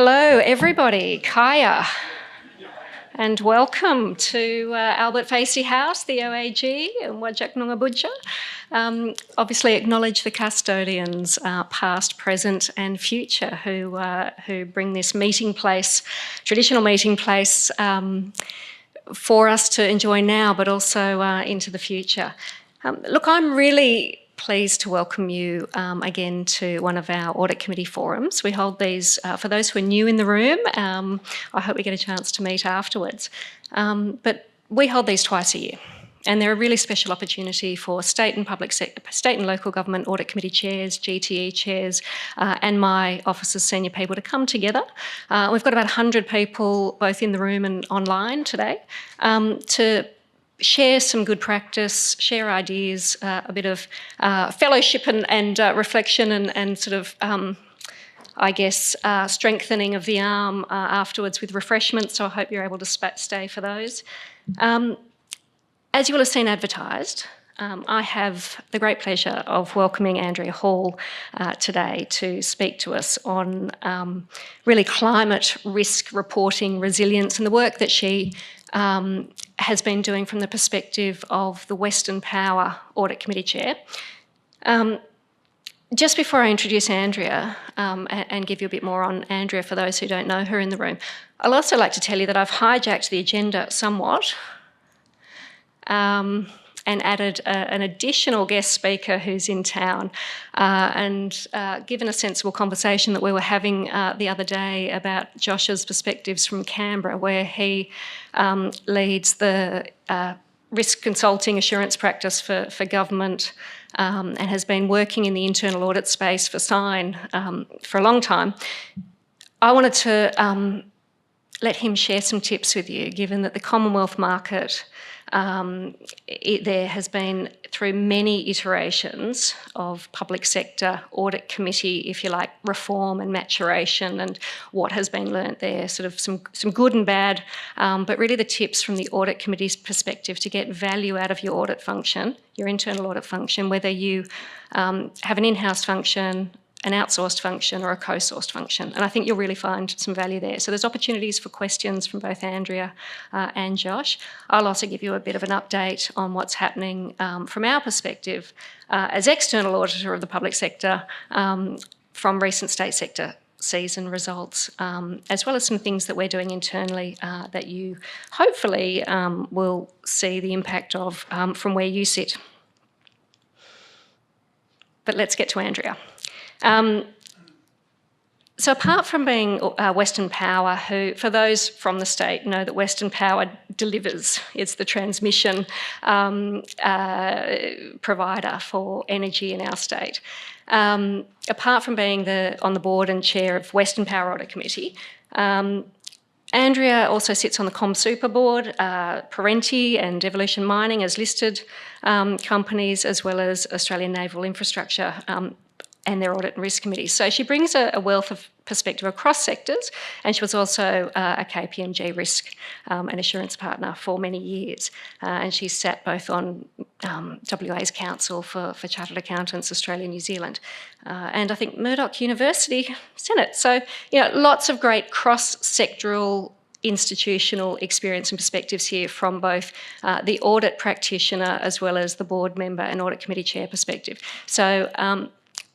Hello everybody, Kaya, and welcome to Albert Facey House, the OAG, and Wajak Noongar. Obviously acknowledge the custodians, past, present and future, who bring this meeting place, traditional meeting place, for us to enjoy now, but also into the future. Look, I'm really pleased to welcome you again to one of our Audit Committee forums. We hold these, for those who are new in the room, I hope we get a chance to meet afterwards. But we hold these twice a year. And they're a really special opportunity for state and local government audit committee chairs, GTE chairs, and my office's senior people to come together. We've got about 100 people both in the room and online today to share some good practice, share ideas, a bit of fellowship and reflection and sort of, I guess, strengthening of the arm afterwards with refreshments. So I hope you're able to stay for those. As you will have seen advertised, I have the great pleasure of welcoming Andrea Hall today to speak to us on really climate risk reporting, resilience, and the work that she has been doing from the perspective of the Western Power Audit Committee Chair. Just before I introduce Andrea and give you a bit more on Andrea for those who don't know her in the room, I'd also like to tell you that I've hijacked the agenda somewhat and added an additional guest speaker who's in town and given a sensible conversation that we were having the other day about Josh's perspectives from Canberra, where he leads the risk consulting assurance practice for government and has been working in the internal audit space for Sign for a long time. I wanted to let him share some tips with you, given that the Commonwealth market there has been through many iterations of public sector audit committee, if you like, reform and maturation, and what has been learnt there, sort of some good and bad, but really the tips from the audit committee's perspective to get value out of your audit function, your internal audit function, whether you have an in-house function, an outsourced function or a co-sourced function. And I think you'll really find some value there. So there's opportunities for questions from both Andrea and Josh. I'll also give you a bit of an update on what's happening from our perspective as external auditor of the public sector from recent state sector season results, as well as some things that we're doing internally that you hopefully will see the impact of from where you sit. But let's get to Andrea. So apart from being Western Power, who, for those from the state, know that Western Power delivers. It's the transmission provider for energy in our state. Apart from being on the board and chair of Western Power Audit Committee, Andrea also sits on the ComSuper board, Parenti and Evolution Mining as listed companies, as well as Australian Naval Infrastructure and their Audit and Risk Committee. So she brings a wealth of perspective across sectors, and she was also a KPMG risk and assurance partner for many years. And she's sat both on WA's Council for Chartered Accountants, Australia, New Zealand, and I think Murdoch University Senate. So, you know, lots of great cross-sectoral institutional experience and perspectives here from both the audit practitioner as well as the board member and audit committee chair perspective. So,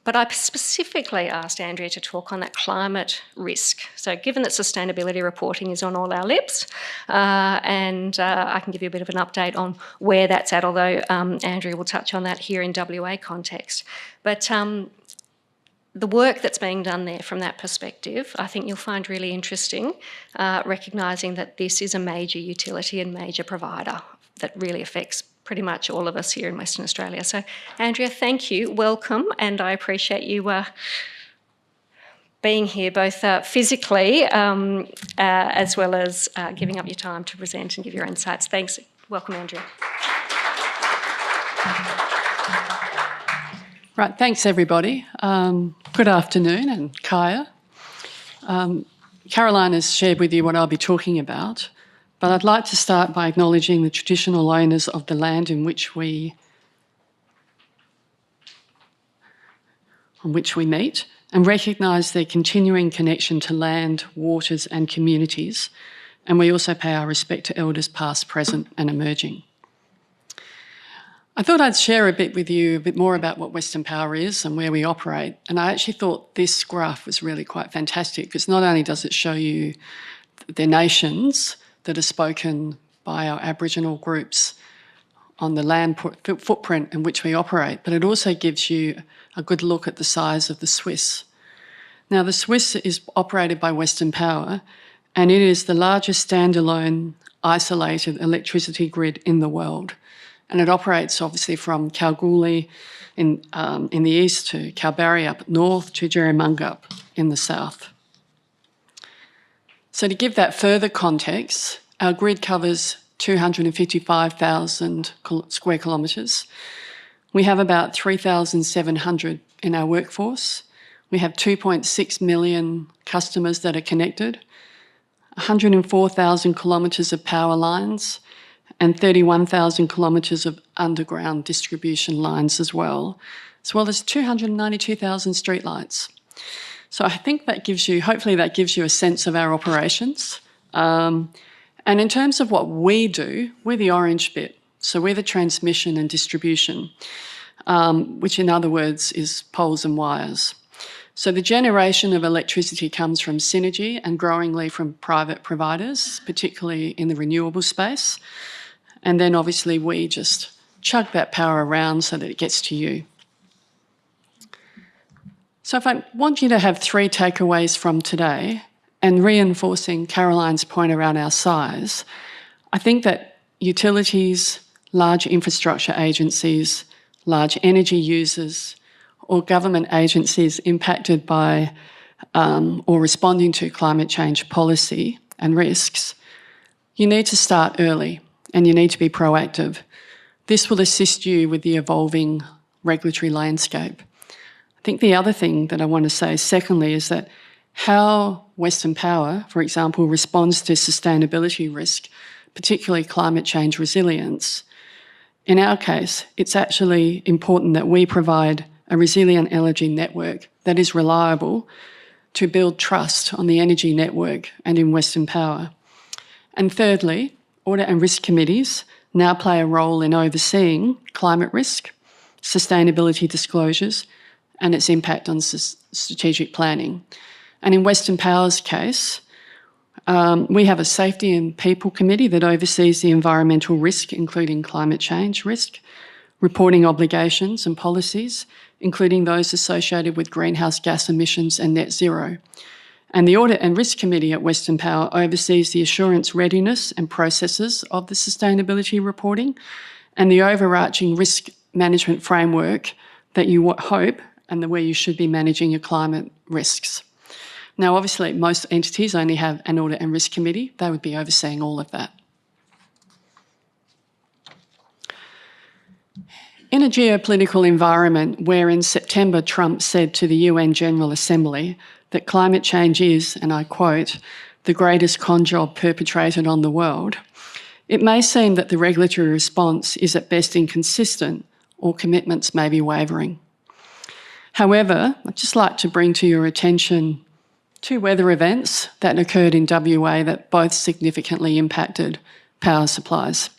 but I specifically asked Andrea to talk on that climate risk. So given that sustainability reporting is on all our lips, and I can give you a bit of an update on where that's at, although Andrea will touch on that here in WA context. But the work that's being done there from that perspective, I think you'll find really interesting, recognising that this is a major utility and major provider that really affects pretty much all of us here in Western Australia. So, Andrea, thank you, welcome, and I appreciate you being here both physically as well as giving up your time to present and give your insights. Thanks. Welcome, Andrea. Right, thanks everybody. Good afternoon, and Kaya. Caroline has shared with you what I'll be talking about, but I'd like to start by acknowledging the traditional owners of the land on which we meet, and recognise their continuing connection to land, waters and communities. And we also pay our respect to elders past, present and emerging. I thought I'd share a bit more about what Western Power is and where we operate. And I actually thought this graph was really quite fantastic, because not only does it show you the nations that are spoken by our Aboriginal groups on the land footprint in which we operate, but it also gives you a good look at the size of the Swiss. Now, the Swiss is operated by Western Power, and it is the largest standalone isolated electricity grid in the world. And it operates obviously from Kalgoorlie in the east to Kalbarri up north to Jerramungup in the south. So to give that further context, our grid covers 255,000 square kilometres. We have about 3,700 in our workforce. We have 2.6 million customers that are connected, 104,000 kilometres of power lines, and 31,000 kilometres of underground distribution lines as well as 292,000 streetlights. So I think that gives you, hopefully that gives you a sense of our operations. And in terms of what we do, we're the orange bit. So we're the transmission and distribution, which in other words is poles and wires. So the generation of electricity comes from synergy and growingly from private providers, particularly in the renewable space. And then obviously we just chug that power around so that it gets to you. So if I want you to have 3 takeaways from today, and reinforcing Caroline's point around our size, I think that utilities, large infrastructure agencies, large energy users, or government agencies impacted by or responding to climate change policy and risks, you need to start early. And you need to be proactive. This will assist you with the evolving regulatory landscape. I think the other thing that I want to say secondly is that how Western Power, for example, responds to sustainability risk, particularly climate change resilience. In our case, it's actually important that we provide a resilient energy network that is reliable to build trust on the energy network and in Western Power. And thirdly, Audit and risk committees now play a role in overseeing climate risk, sustainability disclosures, and its impact on strategic planning. And in Western Power's case, we have a safety and people committee that oversees the environmental risk, including climate change risk, reporting obligations and policies, including those associated with greenhouse gas emissions and net zero. And the Audit and Risk Committee at Western Power oversees the assurance readiness and processes of the sustainability reporting and the overarching risk management framework that you hope and where you should be managing your climate risks. Now, obviously, most entities only have an Audit and Risk Committee. They would be overseeing all of that. In a geopolitical environment where in September Trump said to the UN General Assembly that climate change is, and I quote, the greatest con job perpetrated on the world, it may seem that the regulatory response is at best inconsistent or commitments may be wavering. However, I'd just like to bring to your attention 2 weather events that occurred in WA that both significantly impacted power supplies.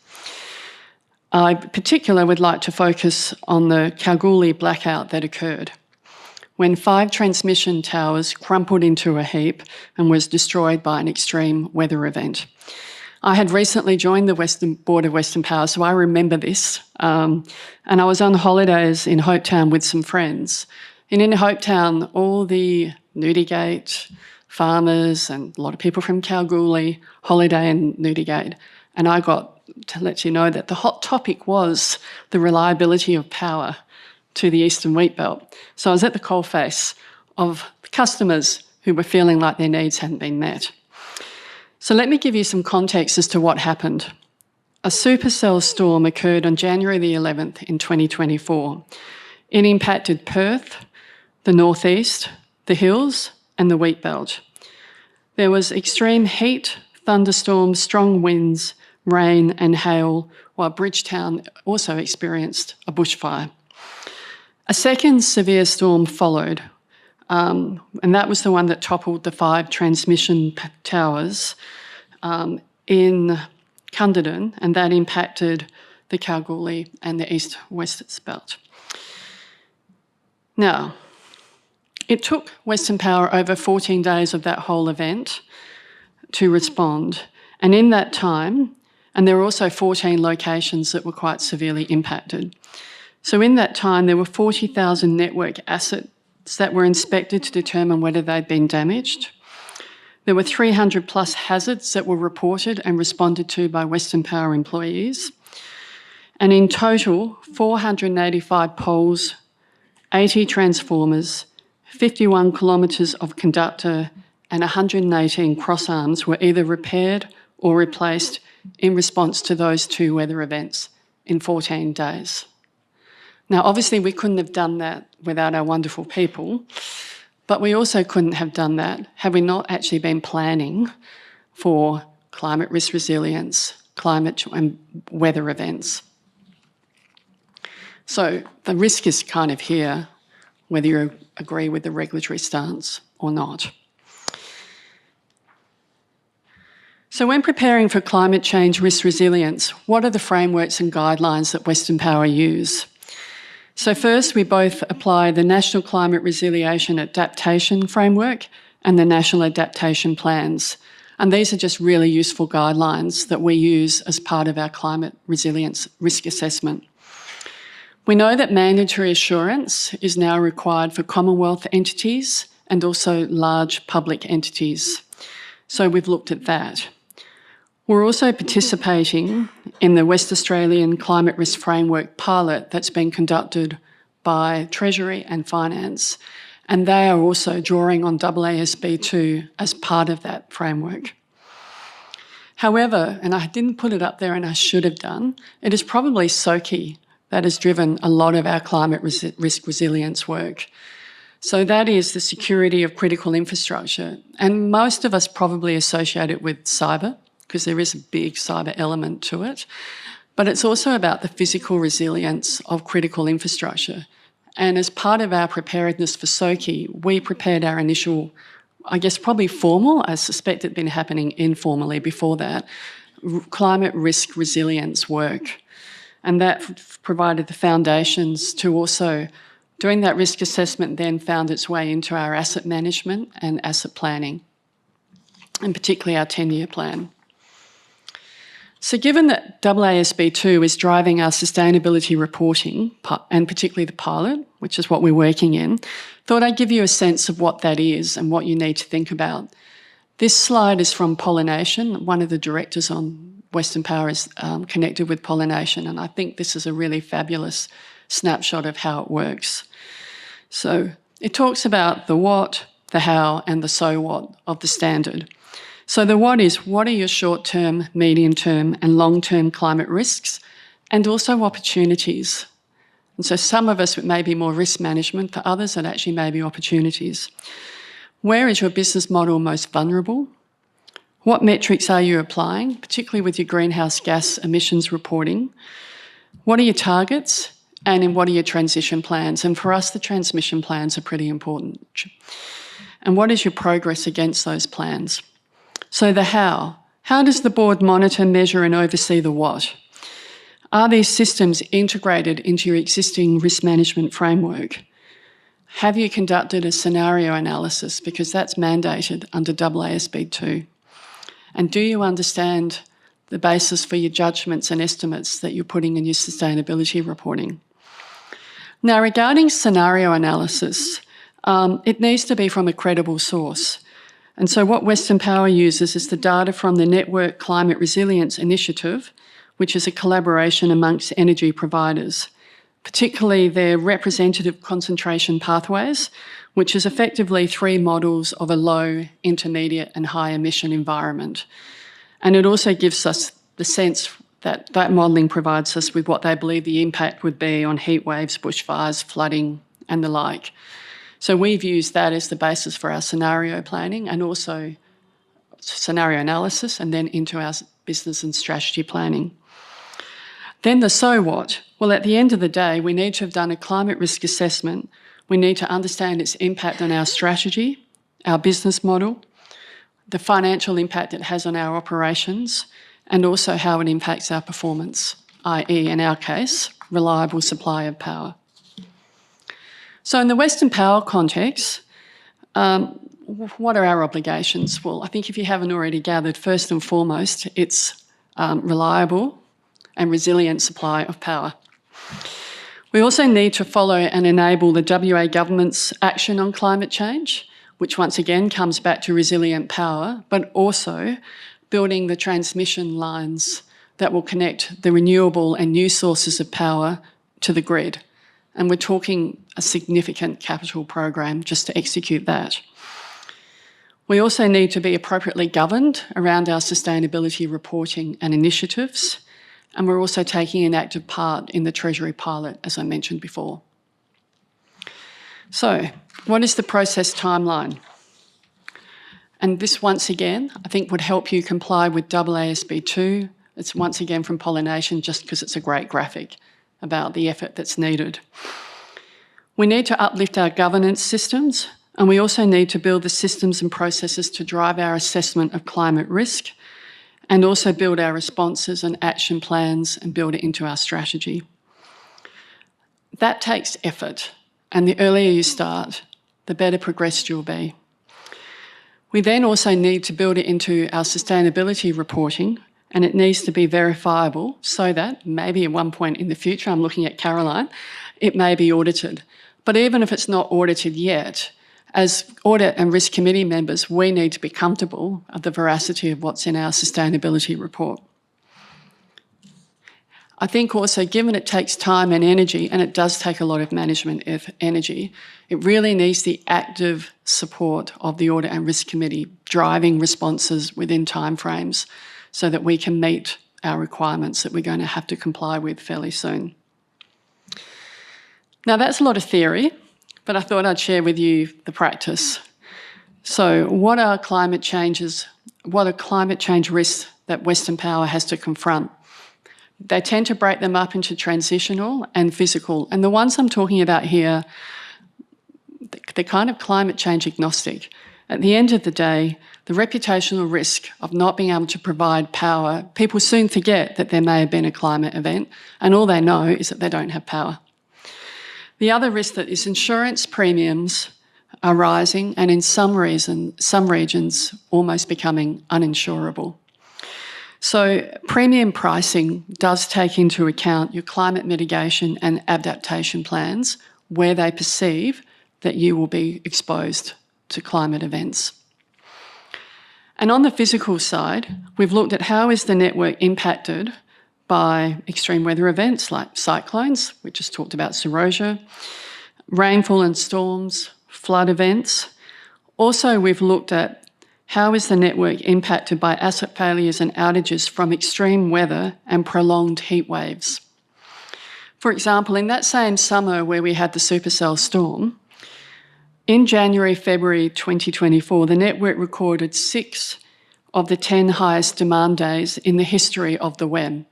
I in particular would like to focus on the Kalgoorlie blackout that occurred when 5 transmission towers crumpled into a heap and was destroyed by an extreme weather event. I had recently joined the board of Western Power, so I remember this. And I was on holidays in Hopetown with some friends. And in Hopetown, all the Newdigate farmers and a lot of people from Kalgoorlie holiday in Newdigate. And I got to let you know that the hot topic was the reliability of power to the Eastern Wheat Belt. So I was at the coalface of customers who were feeling like their needs hadn't been met. So let me give you some context as to what happened. A supercell storm occurred on January the 11th in 2024. It impacted Perth, the northeast, the hills and the wheat belt. There was extreme heat, thunderstorms, strong winds, rain and hail, while Bridgetown also experienced a bushfire. A second severe storm followed, and that was the one that toppled the 5 transmission towers in Cunderdin, and that impacted the Kalgoorlie and the east-west belt. Now, it took Western Power over 14 days of that whole event to respond, and in that time, and there were also 14 locations that were quite severely impacted. So in that time, there were 40,000 network assets that were inspected to determine whether they'd been damaged. There were 300 plus hazards that were reported and responded to by Western Power employees. And in total, 485 poles, 80 transformers, 51 kilometres of conductor and 118 crossarms were either repaired or replaced in response to those 2 weather events in 14 days. Now, obviously, we couldn't have done that without our wonderful people, but we also couldn't have done that had we not actually been planning for climate risk resilience, climate and weather events. So the risk is kind of here, whether you agree with the regulatory stance or not. So when preparing for climate change risk resilience, what are the frameworks and guidelines that Western Power use? So first, we both apply the National Climate Resiliation Adaptation Framework and the National Adaptation Plans. And these are just really useful guidelines that we use as part of our climate resilience risk assessment. We know that mandatory assurance is now required for Commonwealth entities and also large public entities. So we've looked at that. We're also participating in the West Australian Climate Risk Framework pilot that's been conducted by Treasury and Finance, and they are also drawing on AASB2 as part of that framework. However, and I didn't put it up there and I should have done, it is probably SOCI that has driven a lot of our climate risk resilience work. So that is the security of critical infrastructure, and most of us probably associate it with cyber, because there is a big cyber element to it, but it's also about the physical resilience of critical infrastructure. And as part of our preparedness for SOCI, we prepared our initial, I guess probably formal, I suspect it'd been happening informally before that, climate risk resilience work. And that provided the foundations to also doing that risk assessment, then found its way into our asset management and asset planning, and particularly our 10-year plan. So given that AASB2 is driving our sustainability reporting, and particularly the pilot, which is what we're working in, thought I'd give you a sense of what that is and what you need to think about. This slide is from Pollination. One of the directors on Western Power is connected with Pollination, and I think this is a really fabulous snapshot of how it works. So it talks about the what, the how, and the so what of the standard. So the what is, what are your short-term, medium-term and long-term climate risks, and also opportunities. And so some of us, it may be more risk management, for others it actually may be opportunities. Where is your business model most vulnerable? What metrics are you applying, particularly with your greenhouse gas emissions reporting? What are your targets? And what are your transition plans? And for us, the transmission plans are pretty important. And what is your progress against those plans? So the how. How does the board monitor, measure and oversee the what? Are these systems integrated into your existing risk management framework? Have you conducted a scenario analysis, because that's mandated under AASB2? And do you understand the basis for your judgments and estimates that you're putting in your sustainability reporting? Now, regarding scenario analysis, it needs to be from a credible source. And so what Western Power uses is the data from the Network Climate Resilience Initiative, which is a collaboration amongst energy providers, particularly their representative concentration pathways, which is effectively 3 models of a low, intermediate and high emission environment. And it also gives us the sense that that modelling provides us with what they believe the impact would be on heat waves, bushfires, flooding and the like. So we've used that as the basis for our scenario planning and also scenario analysis, and then into our business and strategy planning. Then the so what? Well, at the end of the day, we need to have done a climate risk assessment We need to understand its impact on our strategy, our business model, the financial impact it has on our operations, and also how it impacts our performance, i.e., in our case, reliable supply of power. So in the Western Power context, what are our obligations? Well, I think if you haven't already gathered, first and foremost, it's reliable and resilient supply of power. We also need to follow and enable the WA government's action on climate change, which once again comes back to resilient power, but also building the transmission lines that will connect the renewable and new sources of power to the grid. And we're talking a significant capital program just to execute that. We also need to be appropriately governed around our sustainability reporting and initiatives. And we're also taking an active part in the Treasury pilot, as I mentioned before. So, what is the process timeline? And this, once again, I think would help you comply with AASB 2. It's once again from Pollination, just because it's a great graphic about the effort that's needed. We need to uplift our governance systems, and we also need to build the systems and processes to drive our assessment of climate risk, and also build our responses and action plans and build it into our strategy. That takes effort, and the earlier you start, the better progressed you'll be. We then also need to build it into our sustainability reporting, and it needs to be verifiable so that maybe at one point in the future, I'm looking at Caroline, it may be audited. But even if it's not audited yet, as Audit and Risk Committee members, we need to be comfortable of the veracity of what's in our sustainability report. I think also, given it takes time and energy, and it does take a lot of management energy, it really needs the active support of the Audit and Risk Committee driving responses within timeframes so that we can meet our requirements that we're going to have to comply with fairly soon. Now, that's a lot of theory, but I thought I'd share with you the practice. So what are climate change risks that Western Power has to confront? They tend to break them up into transitional and physical. And the ones I'm talking about here, they're kind of climate change agnostic. At the end of the day, the reputational risk of not being able to provide power, people soon forget that there may have been a climate event, and all they know is that they don't have power. The other risk that is insurance premiums are rising, and in some regions almost becoming uninsurable. So premium pricing does take into account your climate mitigation and adaptation plans where they perceive that you will be exposed to climate events. And on the physical side, we've looked at how is the network impacted by extreme weather events like cyclones, we just talked about Seroja, rainfall and storms, flood events. Also, we've looked at how is the network impacted by asset failures and outages from extreme weather and prolonged heat waves. For example, in that same summer where we had the supercell storm, in January, February 2024, the network recorded 6 of the 10 highest demand days in the history of the WEM.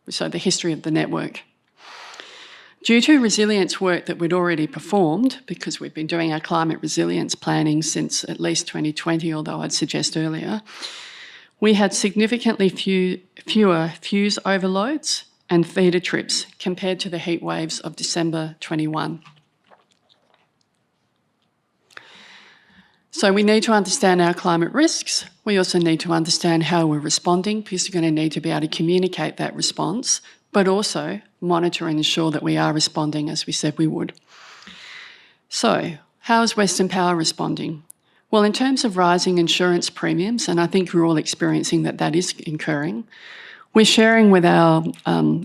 So the history of the network. Due to resilience work that we'd already performed, because we've been doing our climate resilience planning since at least 2020, although I'd suggest earlier, we had significantly fewer fuse overloads and feeder trips compared to the heat waves of December 21. So we need to understand our climate risks. We also need to understand how we're responding, because we're going to need to be able to communicate that response, but also monitor and ensure that we are responding as we said we would. So how is Western Power responding? Well, in terms of rising insurance premiums, and I think we're all experiencing that is incurring, we're sharing with our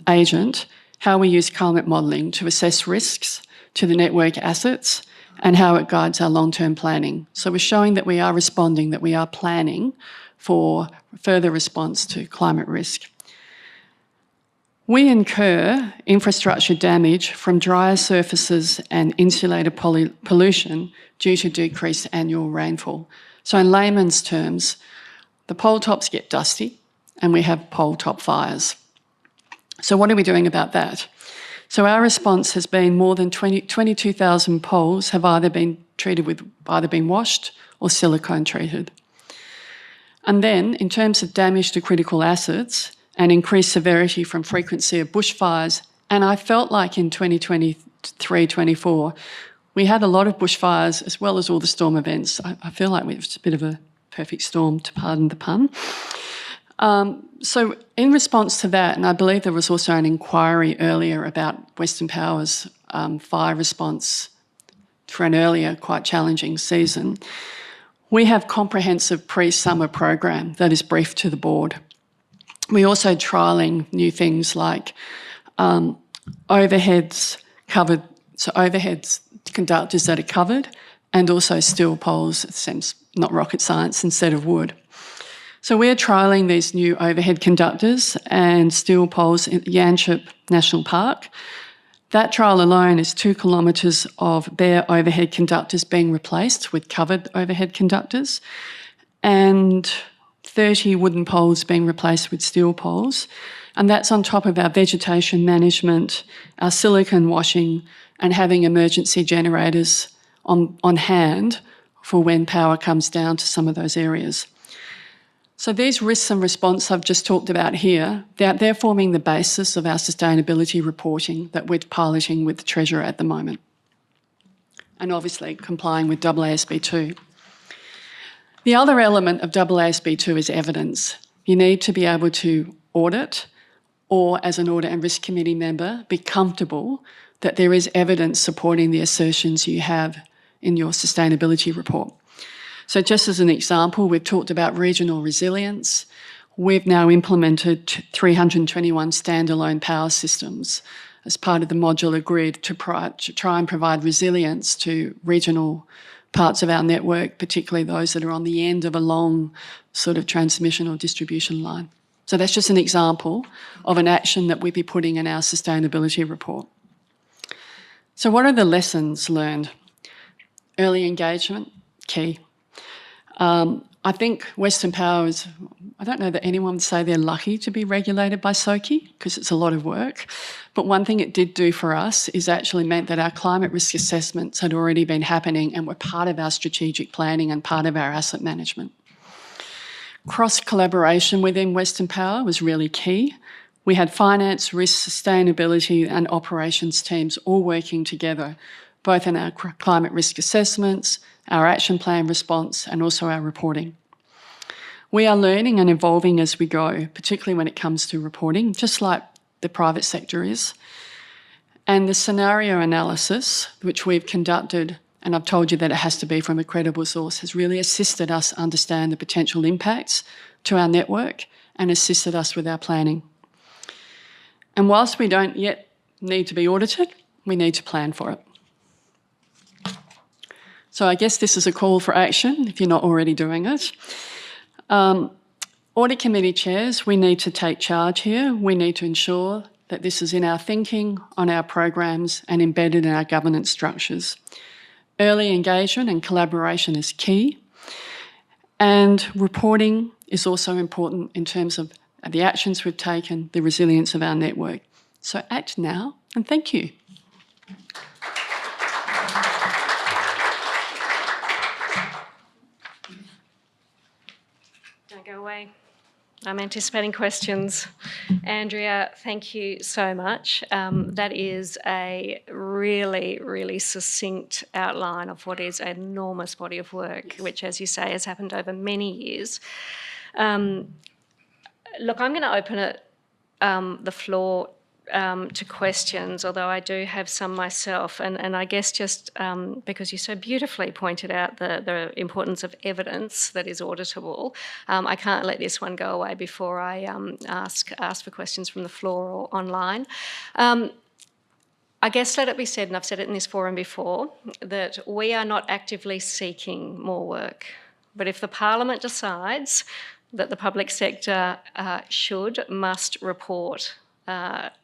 agent how we use climate modelling to assess risks to the network assets and how it guides our long-term planning. So we're showing that we are responding, that we are planning for further response to climate risk. We incur infrastructure damage from drier surfaces and insulator pollution due to decreased annual rainfall. So in layman's terms, the pole tops get dusty and we have pole top fires. So what are we doing about that? So our response has been more than 22,000 poles have either been washed or silicone treated. And then, in terms of damage to critical assets and increased severity from frequency of bushfires, and I felt like in 2023-24, we had a lot of bushfires as well as all the storm events. I feel like it was a bit of a perfect storm, to pardon the pun. So in response to that, and I believe there was also an inquiry earlier about Western Power's fire response for an earlier, quite challenging season, we have comprehensive pre-summer program that is briefed to the board. We're also trialling new things like overheads covered, so overheads conductors that are covered, and also steel poles, it seems not rocket science, instead of wood. So we're trialling these new overhead conductors and steel poles in Yanchep National Park. That trial alone is 2 kilometres of bare overhead conductors being replaced with covered overhead conductors and 30 wooden poles being replaced with steel poles. And that's on top of our vegetation management, our silicone washing, and having emergency generators on hand for when power comes down to some of those areas. So these risks and response I've just talked about here, they're forming the basis of our sustainability reporting that we're piloting with the Treasurer at the moment. And obviously complying with AASB2. The other element of AASB2 is evidence. You need to be able to audit, or as an Audit and Risk Committee member, be comfortable that there is evidence supporting the assertions you have in your sustainability report. So just as an example, we've talked about regional resilience. We've now implemented 321 standalone power systems as part of the modular grid to try and provide resilience to regional parts of our network, particularly those that are on the end of a long sort of transmission or distribution line. So that's just an example of an action that we'd be putting in our sustainability report. So what are the lessons learned? Early engagement, key. I think Western Power is, I don't know that anyone would say they're lucky to be regulated by SOCI because it's a lot of work. But one thing it did do for us is actually meant that our climate risk assessments had already been happening and were part of our strategic planning and part of our asset management. Cross-collaboration within Western Power was really key. We had finance, risk, sustainability and operations teams all working together, both in our climate risk assessments, our action plan response, and also our reporting. We are learning and evolving as we go, particularly when it comes to reporting, just like the private sector is. And the scenario analysis, which we've conducted, and I've told you that it has to be from a credible source, has really assisted us understand the potential impacts to our network and assisted us with our planning. And whilst we don't yet need to be audited, we need to plan for it. So I guess this is a call for action if you're not already doing it. Audit committee chairs, we need to take charge here. We need to ensure that this is in our thinking, on our programs and embedded in our governance structures. Early engagement and collaboration is key. And reporting is also important in terms of the actions we've taken, the resilience of our network. So act now and thank you. Don't go away. I'm anticipating questions. Andrea, thank you so much. That is a really, really succinct outline of what is an enormous body of work, which, as you say, has happened over many years. Look, I'm going to open it, the floor to questions, although I do have some myself. And I guess just because you so beautifully pointed out the importance of evidence that is auditable, I can't let this one go away before I ask for questions from the floor or online. I guess let it be said, and I've said it in this forum before, that we are not actively seeking more work. But if the Parliament decides that the public sector must report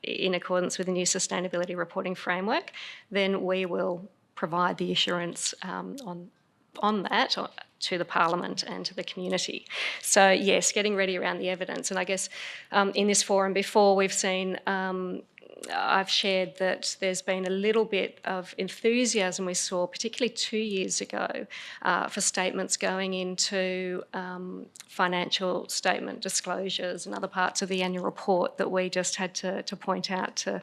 in accordance with the new sustainability reporting framework, then we will provide the assurance on that to the Parliament and to the community. So yes, getting ready around the evidence. And I guess in this forum before we've seen I've shared that there's been a little bit of enthusiasm we saw, particularly 2 years ago, for statements going into financial statement disclosures and other parts of the annual report that we just had to point out to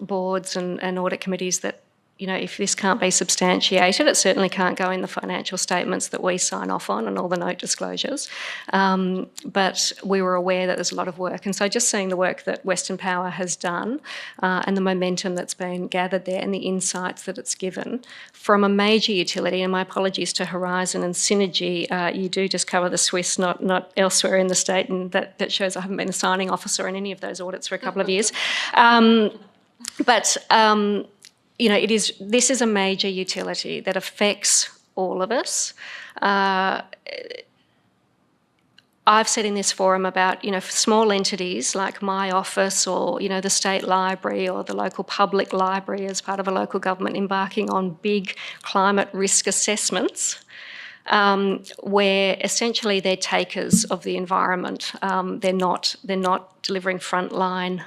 boards and audit committees that, you know, if this can't be substantiated, it certainly can't go in the financial statements that we sign off on and all the note disclosures. But we were aware that there's a lot of work. And so just seeing the work that Western Power has done and the momentum that's been gathered there and the insights that it's given from a major utility, and my apologies to Horizon and Synergy, you do just cover the Swiss, not elsewhere in the state, and that shows I haven't been a signing officer in any of those audits for a couple of years. You know, this is a major utility that affects all of us. I've said in this forum about, you know, small entities like my office or, you know, the state library or the local public library as part of a local government embarking on big climate risk assessments, where essentially they're takers of the environment. They're not delivering frontline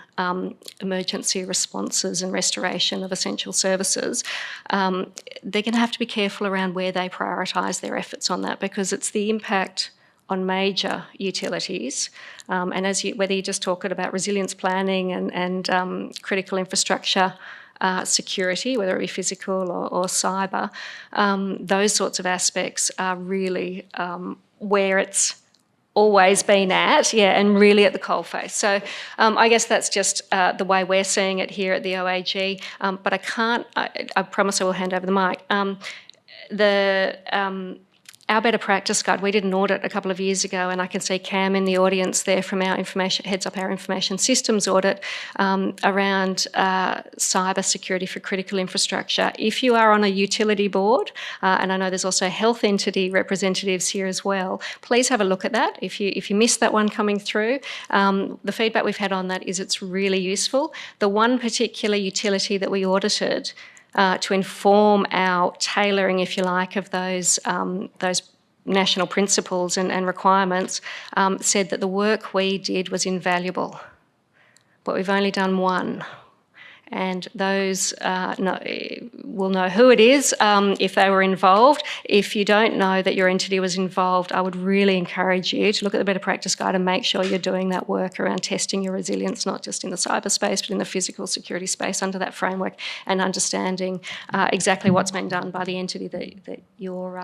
emergency responses and restoration of essential services. They're going to have to be careful around where they prioritise their efforts on that, because it's the impact on major utilities, and whether you're just talking about resilience planning and critical infrastructure security, whether it be physical or cyber, those sorts of aspects are really where it's always been at, and really at the coalface. So I guess that's just the way we're seeing it here at the OAG, but I promise I will hand over the mic. Our Better Practice Guide, we did an audit a couple of years ago, and I can see Cam in the audience there from our heads up our information systems audit around cyber security for critical infrastructure. If you are on a utility board, and I know there's also health entity representatives here as well, please have a look at that. If you missed that one coming through, the feedback we've had on that is it's really useful. The one particular utility that we audited to inform our tailoring, if you like, of those national principles and requirements, said that the work we did was invaluable, but we've only done one. And those will know who it is if they were involved. If you don't know that your entity was involved, I would really encourage you to look at the Better Practice Guide and make sure you're doing that work around testing your resilience, not just in the cyberspace, but in the physical security space under that framework, and understanding exactly what's been done by the entity that you're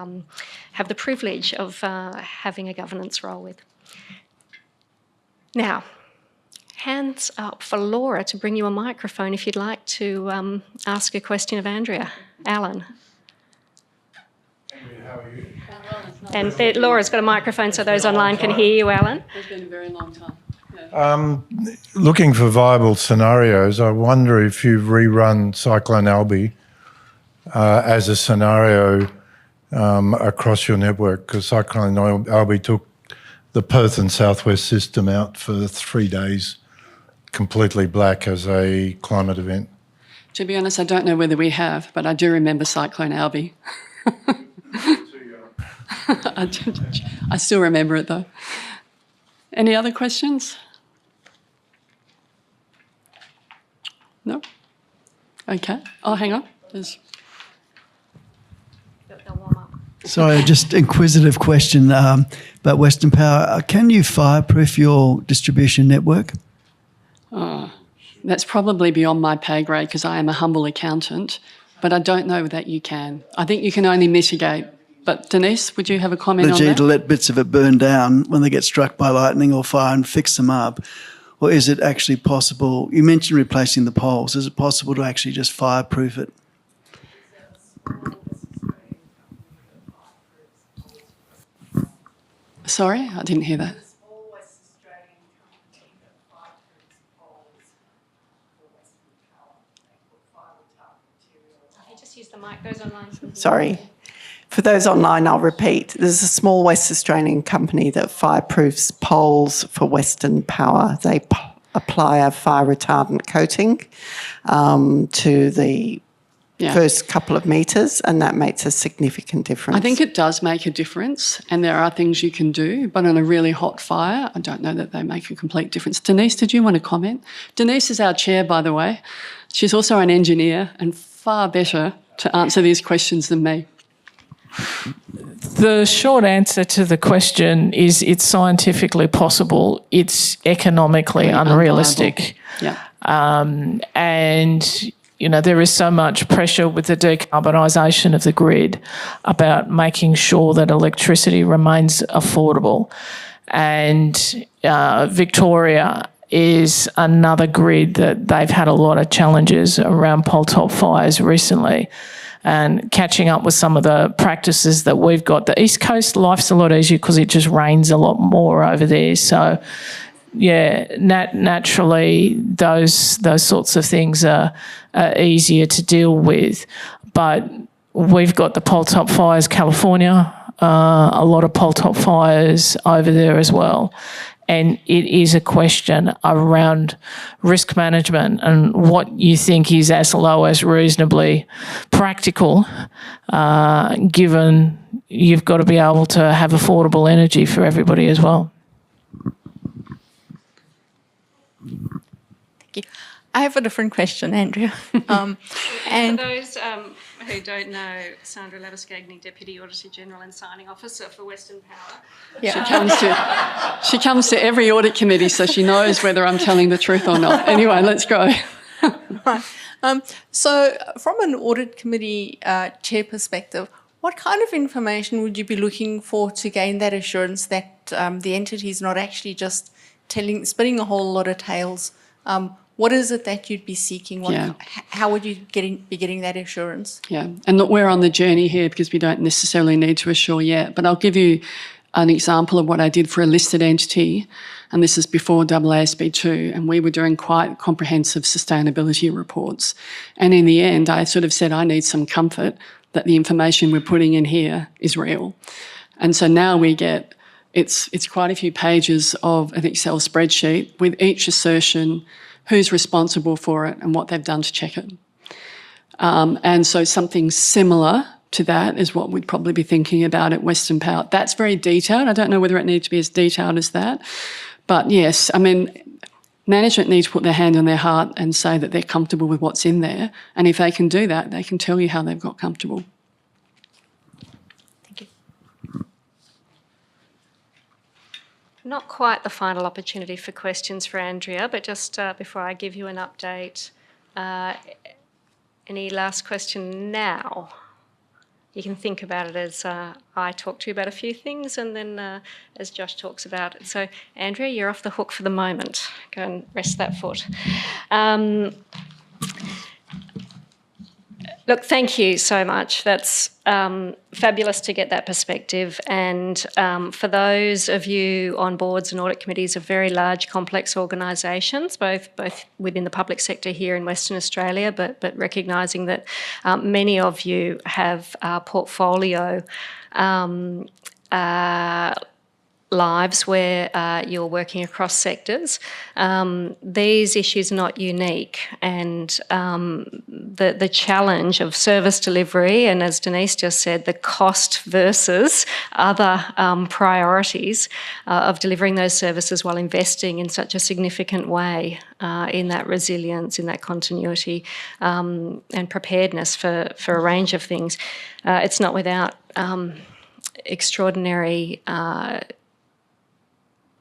have the privilege of having a governance role with. Now, hands up for Laura to bring you a microphone if you'd like to ask a question of Andrea. Alan. Andrea, how are you? And Laura's got a microphone so those online can hear you, Alan. It's been a very long time. Yeah. Looking for viable scenarios, I wonder if you've rerun Cyclone Albi as a scenario across your network, because Cyclone Albi took the Perth and Southwest system out for 3 days, completely black as a climate event. To be honest, I don't know whether we have, but I do remember Cyclone Albi. I still remember it though. Any other questions? No? Okay. Oh, hang on. Sorry, just inquisitive question about Western Power. Can you fireproof your distribution network? That's probably beyond my pay grade because I am a humble accountant, but I don't know that you can. I think you can only mitigate. But Denise, would you have a comment on that? To let bits of it burn down when they get struck by lightning or fire and fix them up? Or is it actually possible? You mentioned replacing the poles. Is it possible to actually just fireproof it? Sorry, I didn't hear that. Just use the mic, those online. Sorry. For those online, I'll repeat. There's a small West Australian company that fireproofs poles for Western Power. They apply a fire retardant coating to the first couple of metres, and that makes a significant difference. I think it does make a difference, and there are things you can do, but on a really hot fire, I don't know that they make a complete difference. Denise, did you want to comment? Denise is our chair, by the way. She's also an engineer and far better to answer these questions than me. The short answer to the question is it's scientifically possible. It's economically unrealistic. Yeah. And, you know, there is so much pressure with the decarbonisation of the grid about making sure that electricity remains affordable. And Victoria is another grid that they've had a lot of challenges around pole top fires recently, and catching up with some of the practices that we've got. The East Coast, life's a lot easier because it just rains a lot more over there. So, yeah, naturally those sorts of things are easier to deal with. But we've got the pole top fires, California, a lot of pole top fires over there as well. And it is a question around risk management and what you think is as low as reasonably practical, given you've got to be able to have affordable energy for everybody as well. Thank you. I have a different question, Andrea. For those who don't know, Sandra Labuschagne, Deputy Auditor General and Signing Officer for Western Power. Yeah. She comes to every audit committee, so she knows whether I'm telling the truth or not. Anyway, let's go. Right. So from an audit committee chair perspective, what kind of information would you be looking for to gain that assurance that the entity is not actually just spinning a whole lot of tales? What is it that you'd be seeking? How would you be getting that assurance? Yeah, and look, we're on the journey here because we don't necessarily need to assure yet, but I'll give you an example of what I did for a listed entity, and this is before AASB2, and we were doing quite comprehensive sustainability reports. And in the end, I sort of said, I need some comfort that the information we're putting in here is real. And so now we get, it's quite a few pages of an Excel spreadsheet with each assertion, who's responsible for it and what they've done to check it. And so something similar to that is what we'd probably be thinking about at Western Power. That's very detailed. I don't know whether it needs to be as detailed as that. But yes, I mean, management need to put their hand on their heart and say that they're comfortable with what's in there. And if they can do that, they can tell you how they've got comfortable. Thank you. Not quite the final opportunity for questions for Andrea, but just before I give you an update, any last question now? You can think about it as I talk to you about a few things and then as Josh talks about it. So, Andrea, you're off the hook for the moment. Go and rest that foot. Look, thank you so much. That's fabulous to get that perspective. And for those of you on boards and audit committees of very large, complex organisations, both within the public sector here in Western Australia, but recognising that many of you have portfolio lives where you're working across sectors. These issues are not unique, and the challenge of service delivery, and as Denise just said, the cost versus other priorities of delivering those services while investing in such a significant way in that resilience, in that continuity, and preparedness for a range of things. It's not without extraordinary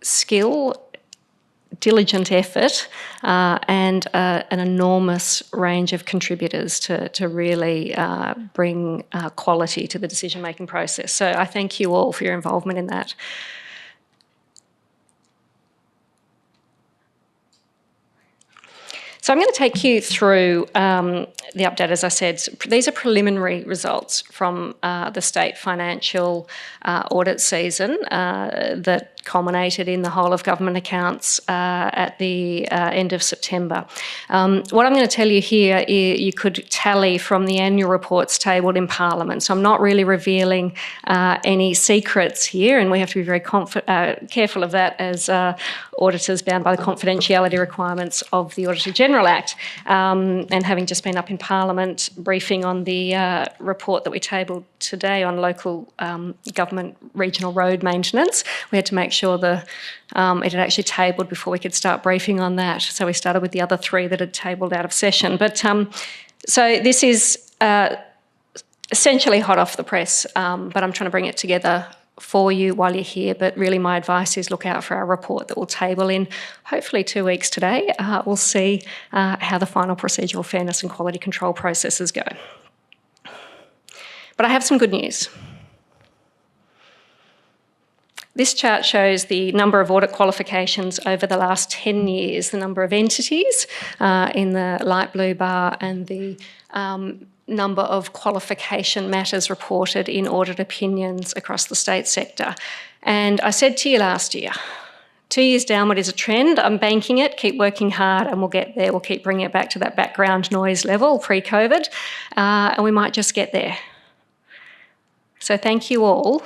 skill, diligent effort, and an enormous range of contributors to really bring quality to the decision-making process. So I thank you all for your involvement in that. So I'm going to take you through the update. As I said, these are preliminary results from the state financial audit season that culminated in the whole of government accounts at the end of September. What I'm going to tell you here, you could tally from the annual reports tabled in Parliament. So I'm not really revealing any secrets here, and we have to be very careful of that as auditors bound by the confidentiality requirements of the Auditor General. General Act, and having just been up in Parliament briefing on the report that we tabled today on local government regional road maintenance, we had to make sure it had actually tabled before we could start briefing on that. So we started with the other 3 that had tabled out of session. But so this is essentially hot off the press, but I'm trying to bring it together for you while you're here. But really my advice is look out for our report that we'll table in hopefully 2 weeks today. We'll see how the final procedural fairness and quality control processes go. But I have some good news. This chart shows the number of audit qualifications over the last 10 years, the number of entities in the light blue bar, and the number of qualification matters reported in audit opinions across the state sector. And I said to you last year, 2 years downward is a trend. I'm banking it, keep working hard, and we'll get there. We'll keep bringing it back to that background noise level pre-COVID, and we might just get there. So thank you all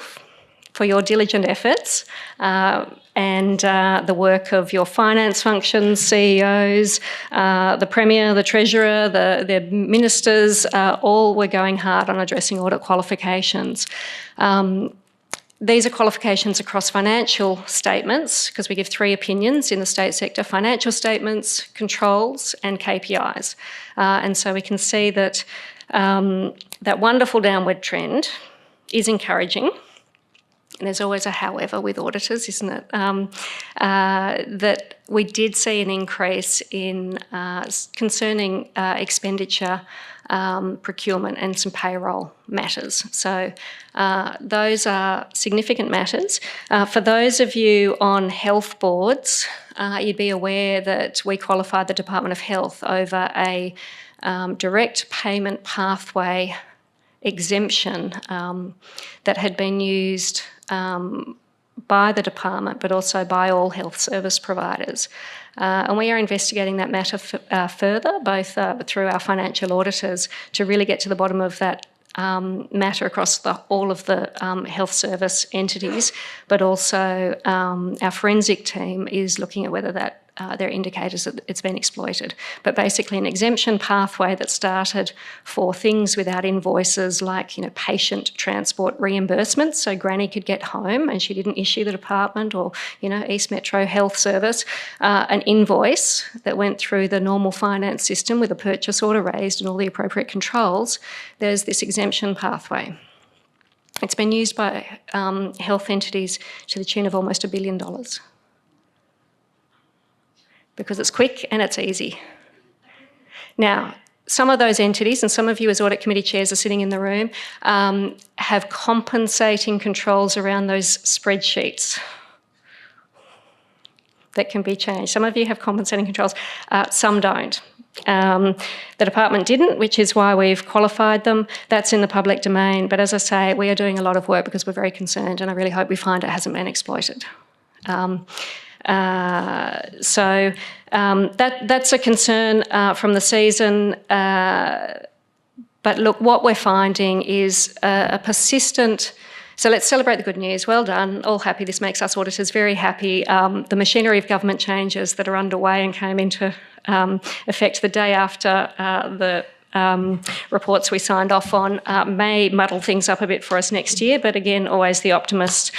for your diligent efforts and the work of your finance functions, CEOs, the Premier, the Treasurer, the ministers, all were going hard on addressing audit qualifications. These are qualifications across financial statements, because we give 3 opinions in the state sector: financial statements, controls and KPIs. And so we can see that that wonderful downward trend is encouraging. And there's always a however with auditors, isn't it? That we did see an increase in concerning expenditure, procurement and some payroll matters. So those are significant matters. For those of you on health boards, you'd be aware that we qualified the Department of Health over a direct payment pathway exemption that had been used by the department, but also by all health service providers. And we are investigating that matter further, both through our financial auditors, to really get to the bottom of that matter across all of the health service entities, but also our forensic team is looking at whether that there are indicators that it's been exploited. But basically an exemption pathway that started for things without invoices, like patient transport reimbursements, so Granny could get home and she didn't issue the department or East Metro Health Service an invoice that went through the normal finance system with a purchase order raised and all the appropriate controls. There's this exemption pathway. It's been used by health entities to the tune of almost $1 billion. Because it's quick and it's easy. Now, some of those entities, and some of you as audit committee chairs are sitting in the room, have compensating controls around those spreadsheets that can be changed. Some of you have compensating controls, some don't. The department didn't, which is why we've qualified them. That's in the public domain. But as I say, we are doing a lot of work because we're very concerned, and I really hope we find it hasn't been exploited. So that's a concern from the season. But look, what we're finding is a persistent. So let's celebrate the good news. Well done, all happy. This makes us auditors very happy. The machinery of government changes that are underway and came into effect the day after the reports we signed off on may muddle things up a bit for us next year, but again, always the optimist.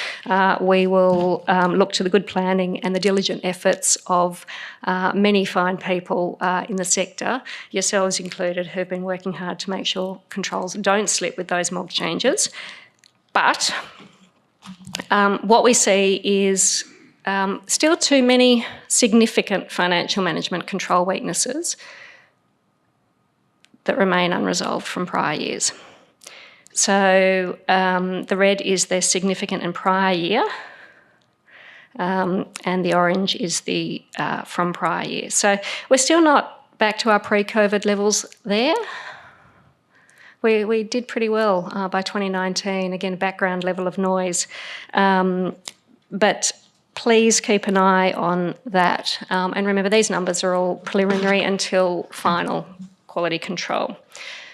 We will look to the good planning and the diligent efforts of many fine people in the sector, yourselves included, who've been working hard to make sure controls don't slip with those mob changes. But what we see is still too many significant financial management control weaknesses that remain unresolved from prior years. So the red is the significant and prior year, and the orange is the from prior year. So we're still not back to our pre-COVID levels there. We did pretty well by 2019, again, background level of noise. But please keep an eye on that. And remember, these numbers are all preliminary until final quality control.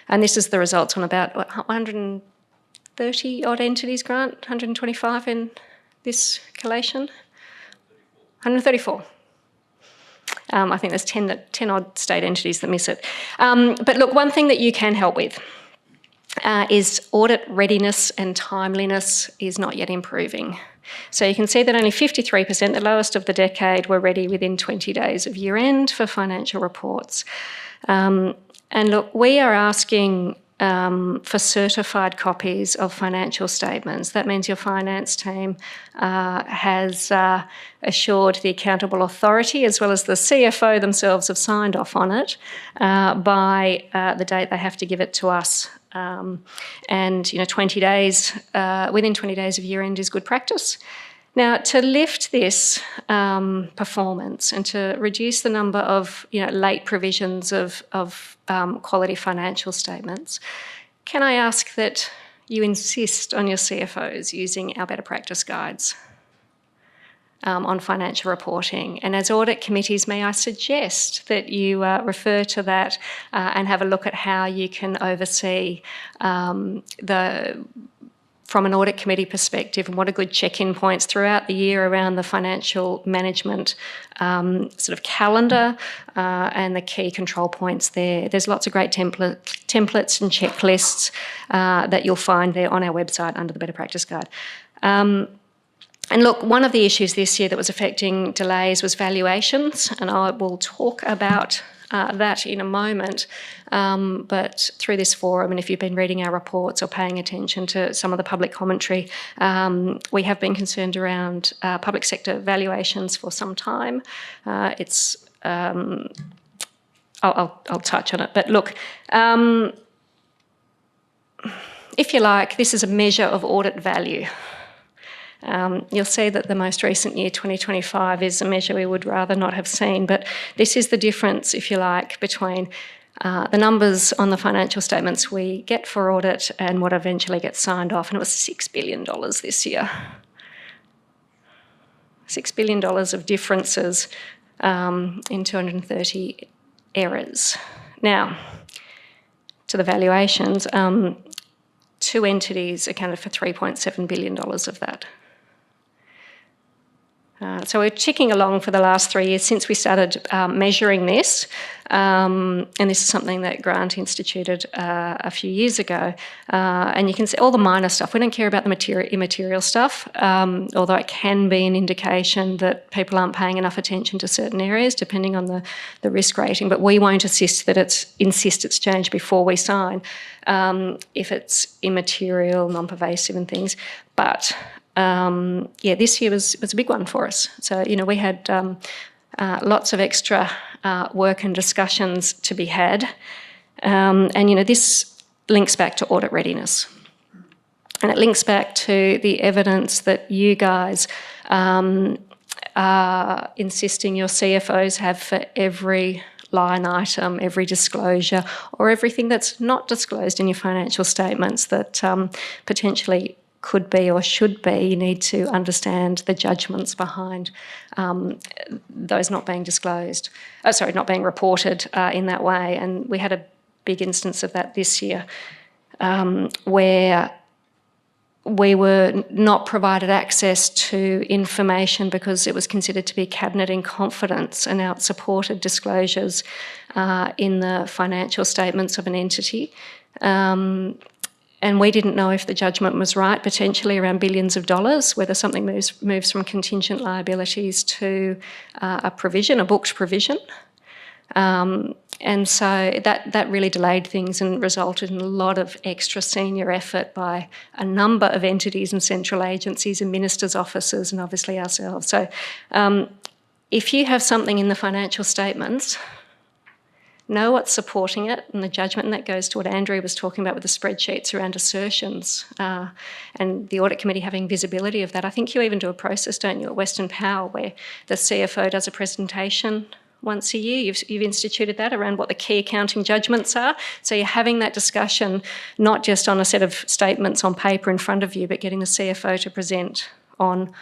And this is the results on about 130 odd entities, Grant, 125 in this collation? 134. I think there's 10 odd state entities that miss it. But look, one thing that you can help with is audit readiness and timeliness is not yet improving. So you can see that only 53%, the lowest of the decade, were ready within 20 days of year end for financial reports. And look, we are asking for certified copies of financial statements. That means your finance team has assured the accountable authority, as well as the CFO themselves have signed off on it by the date they have to give it to us. And 20 days, within 20 days of year end is good practice. Now, to lift this performance and to reduce the number of late provisions of quality financial statements, can I ask that you insist on your CFOs using our better practice guides on financial reporting? And as audit committees, may I suggest that you refer to that and have a look at how you can oversee from an audit committee perspective, and what are good check-in points throughout the year around the financial management sort of calendar and the key control points there. There's lots of great templates and checklists that you'll find there on our website under the Better Practice Guide. And look, one of the issues this year that was affecting delays was valuations, and I will talk about that in a moment. But through this forum, and if you've been reading our reports or paying attention to some of the public commentary, we have been concerned around public sector valuations for some time. I'll touch on it. But look, if you like, this is a measure of audit value. You'll see that the most recent year, 2025, is a measure we would rather not have seen, but this is the difference, if you like, between the numbers on the financial statements we get for audit and what eventually gets signed off, and it was $6 billion this year. $6 billion of differences in 230 errors. Now, to the valuations, two entities accounted for $3.7 billion of that. So we're ticking along for the last 3 years since we started measuring this, and this is something that Grant instituted a few years ago. And you can see all the minor stuff. We don't care about the immaterial stuff, although it can be an indication that people aren't paying enough attention to certain areas, depending on the risk rating. But we won't insist it's changed before we sign if it's immaterial, non-pervasive and things. But this year was a big one for us. So, we had lots of extra work and discussions to be had. And, this links back to audit readiness. And it links back to the evidence that you guys are insisting your CFOs have for every line item, every disclosure, or everything that's not disclosed in your financial statements that potentially could be or should be. You need to understand the judgments behind those not being disclosed, not being reported in that way. And we had a big instance of that this year where we were not provided access to information because it was considered to be cabinet in confidence, and now it supported disclosures in the financial statements of an entity. And we didn't know if the judgment was right, potentially around billions of dollars, whether something moves from contingent liabilities to a provision, a booked provision. And so that really delayed things and resulted in a lot of extra senior effort by a number of entities and central agencies and ministers' offices and obviously ourselves. So if you have something in the financial statements, know what's supporting it and the judgment, and that goes to what Andrew was talking about with the spreadsheets around assertions and the audit committee having visibility of that. I think you even do a process, don't you, at Western Power, where the CFO does a presentation once a year. You've instituted that around what the key accounting judgments are. So you're having that discussion not just on a set of statements on paper in front of you, but getting the CFO to present on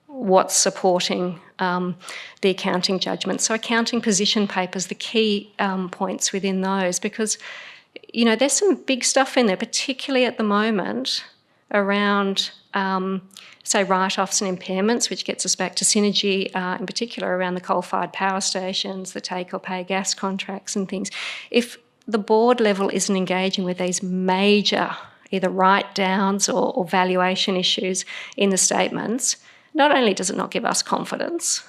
what's supporting the accounting judgment. So accounting position papers, the key points within those, because, there's some big stuff in there, particularly at the moment around say, write-offs and impairments, which gets us back to synergy, in particular around the coal-fired power stations, the take-or-pay gas contracts and things. If the board level isn't engaging with these major either write-downs or valuation issues in the statements, not only does it not give us confidence,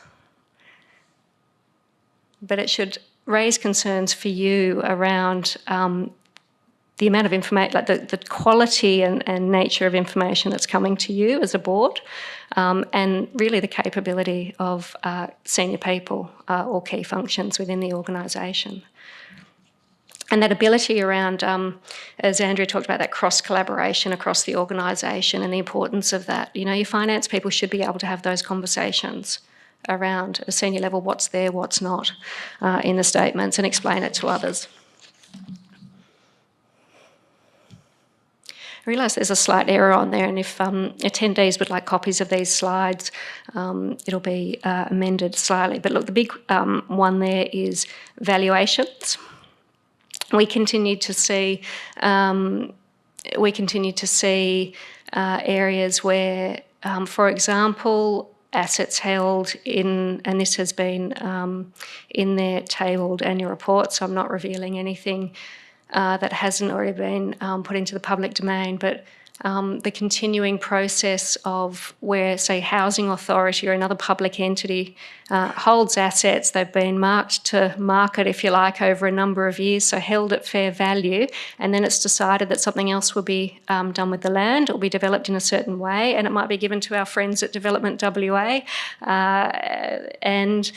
but it should raise concerns for you around the amount of information, like the quality and nature of information that's coming to you as a board, and really the capability of senior people or key functions within the organisation. And that ability around, as Andrew talked about, that cross-collaboration across the organisation and the importance of that. You know, your finance people should be able to have those conversations around at a senior level, what's there, what's not in the statements, and explain it to others. I realise there's a slight error on there, and if attendees would like copies of these slides, it'll be amended slightly. But look, the big one there is valuations. We continue to see areas where, for example, assets held in, and this has been in their tabled annual report, so I'm not revealing anything that hasn't already been put into the public domain, but the continuing process of where, say, housing authority or another public entity holds assets, they've been marked to market, if you like, over a number of years, so held at fair value, and then it's decided that something else will be done with the land or be developed in a certain way, and it might be given to our friends at Development WA, and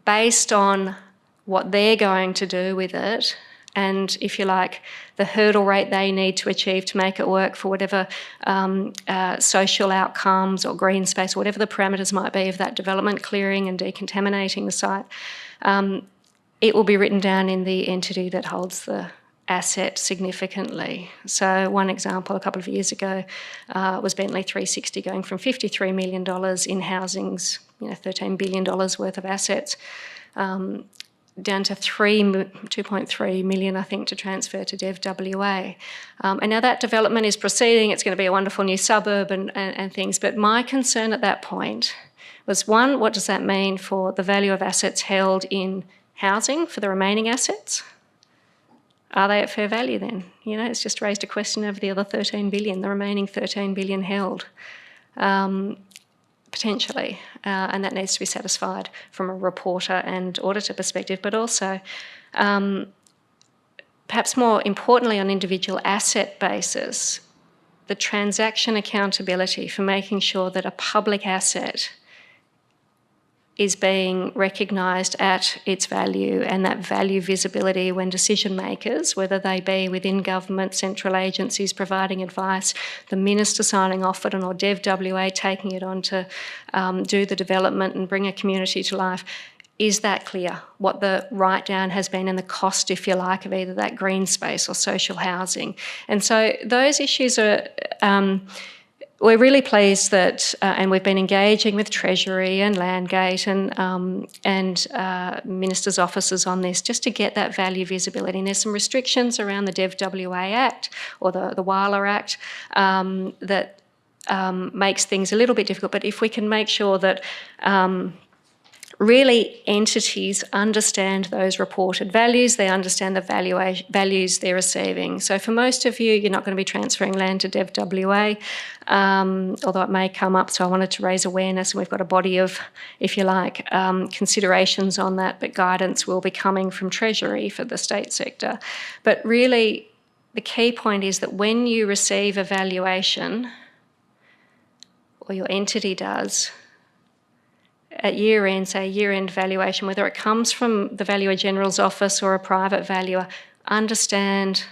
based on what they're going to do with it, and, if you like, the hurdle rate they need to achieve to make it work for whatever social outcomes or green space, or whatever the parameters might be of that development, clearing and decontaminating the site, it will be written down in the entity that holds the asset significantly. So one example a couple of years ago was Bentley 360 going from $53 million in housings, $13 billion worth of assets, down to 2.3 million, I think, to transfer to Dev WA. And now that development is proceeding. It's going to be a wonderful new suburb and things. But my concern at that point was, one, what does that mean for the value of assets held in housing for the remaining assets? Are they at fair value then? It's just raised a question of the other 13 billion, the remaining 13 billion held. Potentially, and that needs to be satisfied from a reporter and auditor perspective, but also perhaps more importantly on individual asset basis, the transaction accountability for making sure that a public asset is being recognised at its value, and that value visibility when decision makers, whether they be within government, central agencies providing advice, the minister signing off it, or Dev WA taking it on to do the development and bring a community to life, is that clear what the write-down has been and the cost, if you like, of either that green space or social housing. And so those issues are... we're really pleased that, and we've been engaging with Treasury and Landgate and ministers' offices on this, just to get that value visibility. And there's some restrictions around the Dev WA Act or the WALA Act that makes things a little bit difficult. But if we can make sure that really entities understand those reported values, they understand the values they're receiving. So for most of you, you're not going to be transferring land to Dev WA, although it may come up, so I wanted to raise awareness, and we've got a body of, if you like, considerations on that, but guidance will be coming from Treasury for the state sector. But really, the key point is that when you receive a valuation, or your entity does, at year-end, say year-end valuation, whether it comes from the Valuer General's office or a private valuer, understand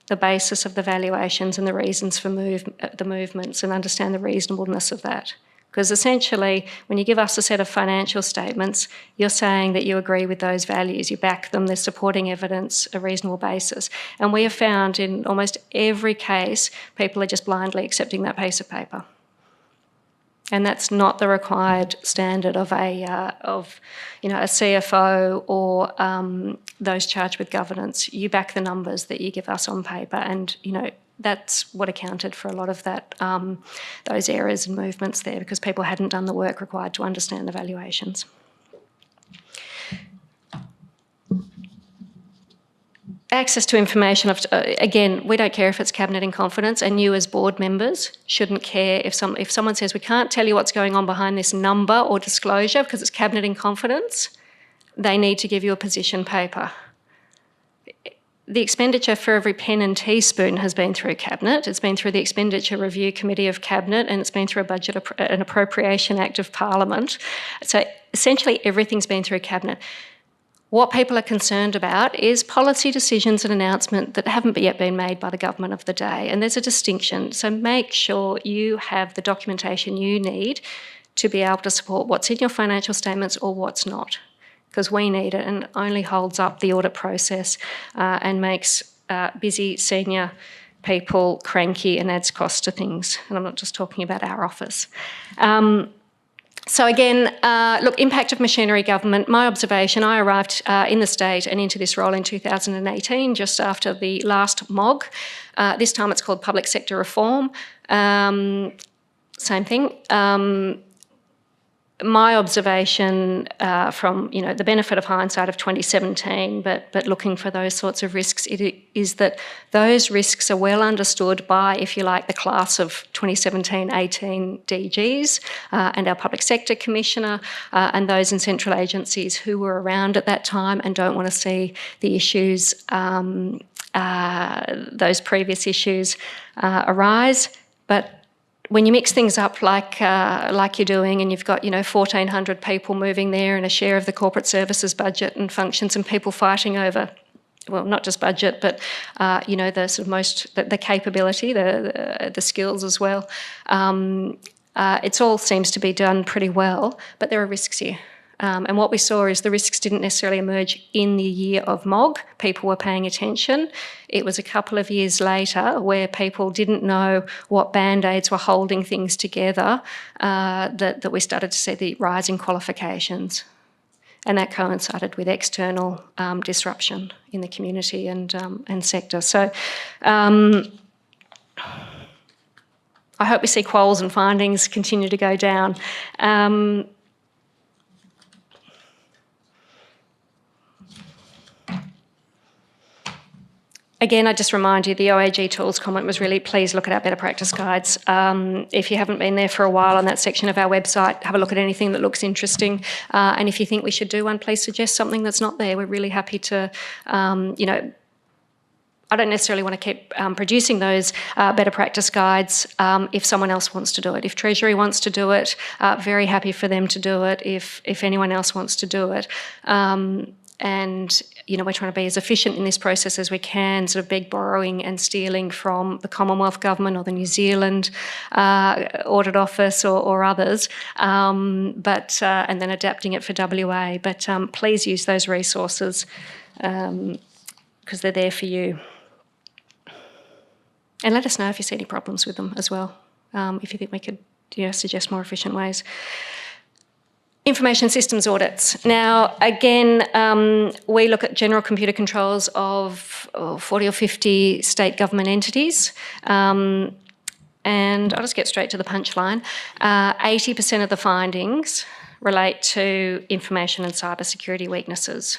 the basis of the valuations and the reasons for the movements, and understand the reasonableness of that. Because essentially, when you give us a set of financial statements, you're saying that you agree with those values, you back them, there's supporting evidence, a reasonable basis. And we have found in almost every case, people are just blindly accepting that piece of paper. And that's not the required standard of a CFO or those charged with governance. You back the numbers that you give us on paper, and That's what accounted for a lot of that, those errors and movements there, because people hadn't done the work required to understand the valuations. Access to information, again, we don't care if it's cabinet in confidence, and you as board members shouldn't care if someone says we can't tell you what's going on behind this number or disclosure because it's cabinet in confidence. They need to give you a position paper. The expenditure for every pen and teaspoon has been through Cabinet. It's been through the Expenditure Review Committee of Cabinet, and it's been through an Appropriation Act of Parliament. So essentially everything's been through Cabinet. What people are concerned about is policy decisions and announcements that haven't yet been made by the government of the day, and there's a distinction. So make sure you have the documentation you need to be able to support what's in your financial statements or what's not, because we need it, and it only holds up the audit process and makes busy senior people cranky and adds cost to things. And I'm not just talking about our office. So again, look, impact of machinery government. My observation, I arrived in the state and into this role in 2018, just after the last MOG. This time it's called Public Sector Reform. Same thing. My observation from the benefit of hindsight of 2017, but looking for those sorts of risks, is that those risks are well understood by, if you like, the class of 2017-18 DGs and our Public Sector Commissioner and those in central agencies who were around at that time and don't want to see the issues, those previous issues arise. But when you mix things up like you're doing, and you've got 1,400 people moving there and a share of the corporate services budget and functions, and people fighting over, well, not just budget, but the sort of the capability, the skills as well. It all seems to be done pretty well, but there are risks here. And what we saw is the risks didn't necessarily emerge in the year of MOG. People were paying attention. It was a couple of years later where people didn't know what band-aids were holding things together that we started to see the rise in qualifications. And that coincided with external disruption in the community and sector. So I hope we see quals and findings continue to go down. Again, I just remind you, the OAG tools comment was really, please look at our better practice guides. If you haven't been there for a while on that section of our website, have a look at anything that looks interesting. And if you think we should do one, please suggest something that's not there. We're really happy to, I don't necessarily want to keep producing those better practice guides if someone else wants to do it. If Treasury wants to do it, very happy for them to do it if anyone else wants to do it. And we're trying to be as efficient in this process as we can, sort of beg, borrowing and stealing from the Commonwealth Government or the New Zealand Audit Office or others, and then adapting it for WA. But please use those resources because they're there for you. And let us know if you see any problems with them as well, if you think we could suggest more efficient ways. Information systems audits. Now, again, we look at general computer controls of 40 or 50 state government entities. And I'll just get straight to the punchline. 80% of the findings relate to information and cybersecurity weaknesses.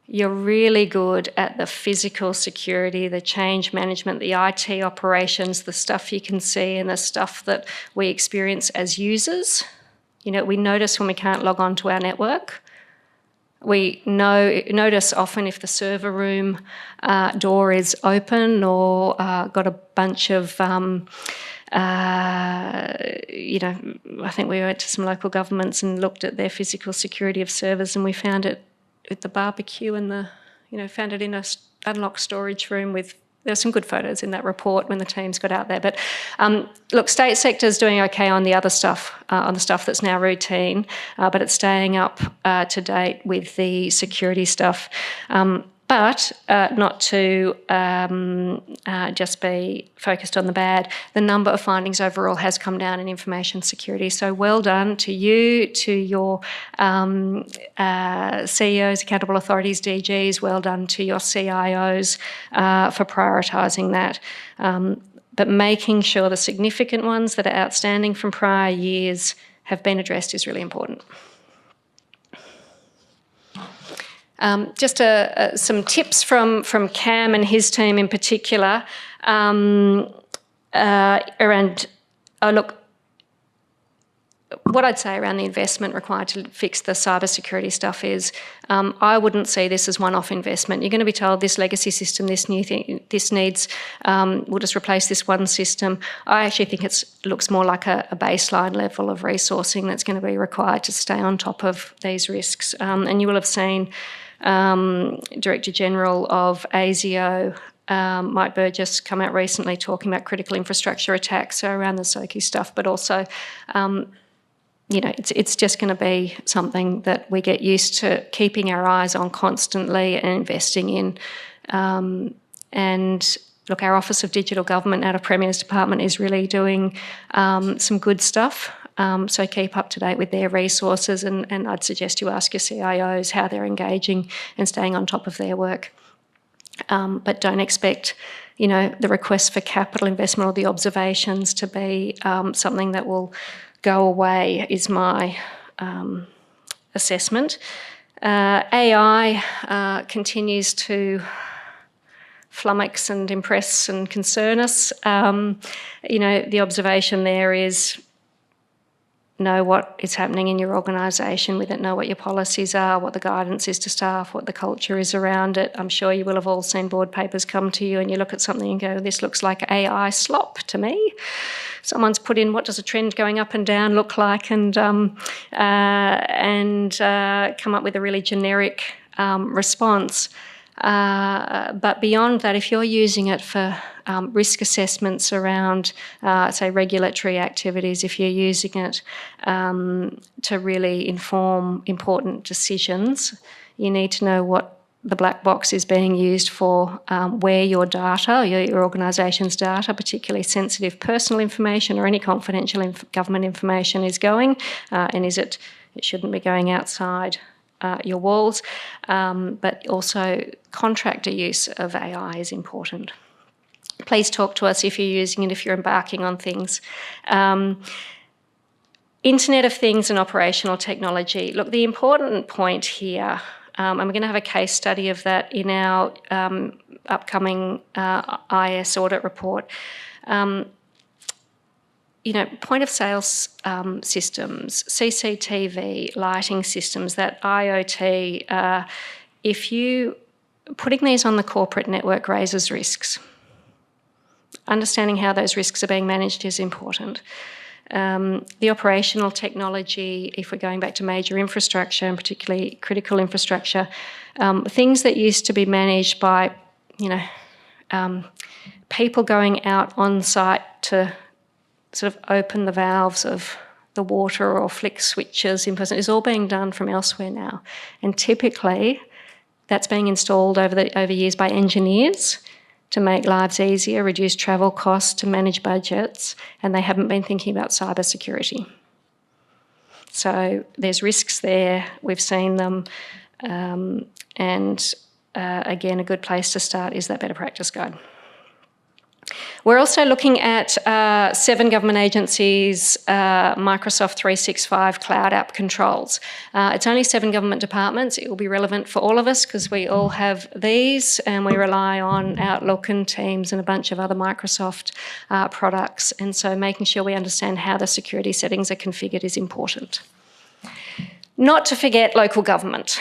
You're really good at the physical security, the change management, the IT operations, the stuff you can see and the stuff that we experience as users. We notice when we can't log on to our network. We notice often if the server room door is open or got a bunch of, I think we went to some local governments and looked at their physical security of servers, and we found it with the barbecue and found it in a unlocked storage room with. There were some good photos in that report when the teams got out there. But look, state sector is doing okay on the other stuff, on the stuff that's now routine, but it's staying up to date with the security stuff. But not to just be focused on the bad. The number of findings overall has come down in information security. So well done to you, to your CEOs, accountable authorities, DGs. Well done to your CIOs for prioritising that. But making sure the significant ones that are outstanding from prior years have been addressed is really important. Just some tips from Cam and his team in particular around, what I'd say around the investment required to fix the cybersecurity stuff is I wouldn't see this as one-off investment. You're going to be told this legacy system, this new thing, this needs, we'll just replace this one system. I actually think it looks more like a baseline level of resourcing that's going to be required to stay on top of these risks. And you will have seen Director General of ASIO, Mike Burgess, come out recently talking about critical infrastructure attacks, so around the SOCI stuff, but also, it's just going to be something that we get used to keeping our eyes on constantly and investing in. And look, our Office of Digital Government out of Premier's Department is really doing some good stuff. So keep up to date with their resources, and I'd suggest you ask your CIOs how they're engaging and staying on top of their work. But don't expect, the requests for capital investment or the observations to be something that will go away, is my assessment. AI continues to flummox and impress and concern us. The observation there is, know what is happening in your organisation with it, know what your policies are, what the guidance is to staff, what the culture is around it. I'm sure you will have all seen board papers come to you and you look at something and go, this looks like AI slop to me. Someone's put in, what does a trend going up and down look like, and come up with a really generic response. But beyond that, if you're using it for risk assessments around, say, regulatory activities, if you're using it to really inform important decisions, you need to know what the black box is being used for, where your data, your organisation's data, particularly sensitive personal information or any confidential government information is going, and it shouldn't be going outside your walls, but also contractor use of AI is important. Please talk to us if you're using it, if you're embarking on things. Internet of Things and operational technology. Look, the important point here, and we're going to have a case study of that in our upcoming IS audit report. Point of sales systems, CCTV, lighting systems, that IoT, if you putting these on the corporate network raises risks. Understanding how those risks are being managed is important. The operational technology, if we're going back to major infrastructure and particularly critical infrastructure, things that used to be managed by, people going out on site to sort of open the valves of the water or flick switches in person, is all being done from elsewhere now. And typically that's being installed over years by engineers to make lives easier, reduce travel costs, to manage budgets, and they haven't been thinking about cybersecurity. So there's risks there, we've seen them, and again, a good place to start is that better practice guide. We're also looking at 7 government agencies' Microsoft 365 cloud app controls. It's only 7 government departments. It will be relevant for all of us because we all have these and we rely on Outlook and Teams and a bunch of other Microsoft products. And so making sure we understand how the security settings are configured is important. Not to forget local government.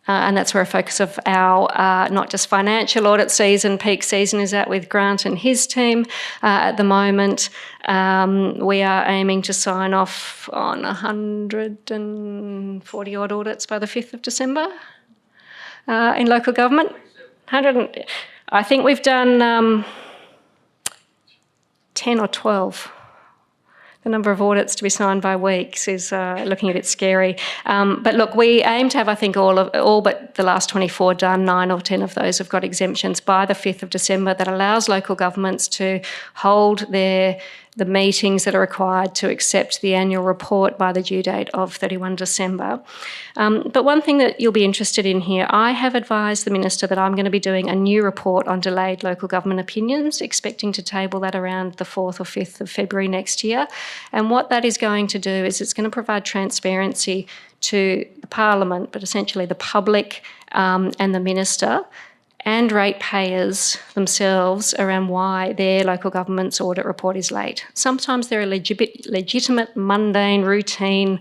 And that's where a focus of our not just financial audit season, peak season, is at with Grant and his team. At the moment, we are aiming to sign off on 140 odd audits by the 5th of December in local government. I think we've done 10 or 12. The number of audits to be signed by weeks is looking a bit scary. But look, we aim to have, I think, all but the last 24 done. 9 or 10 of those have got exemptions by the 5th of December. That allows local governments to hold the meetings that are required to accept the annual report by the due date of 31 December. But one thing that you'll be interested in here, I have advised the Minister that I'm going to be doing a new report on delayed local government opinions, expecting to table that around the 4th or 5th of February next year. And what that is going to do is it's going to provide transparency to the Parliament, but essentially the public and the Minister, and ratepayers themselves around why their local government's audit report is late. Sometimes there are legitimate, mundane, routine,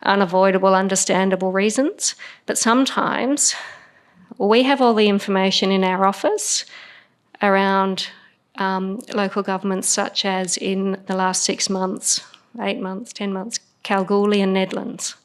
unavoidable, understandable reasons, but sometimes we have all the information in our office around local governments such as in the last 6 months, 8 months, 10 months, Kalgoorlie and Nedlands.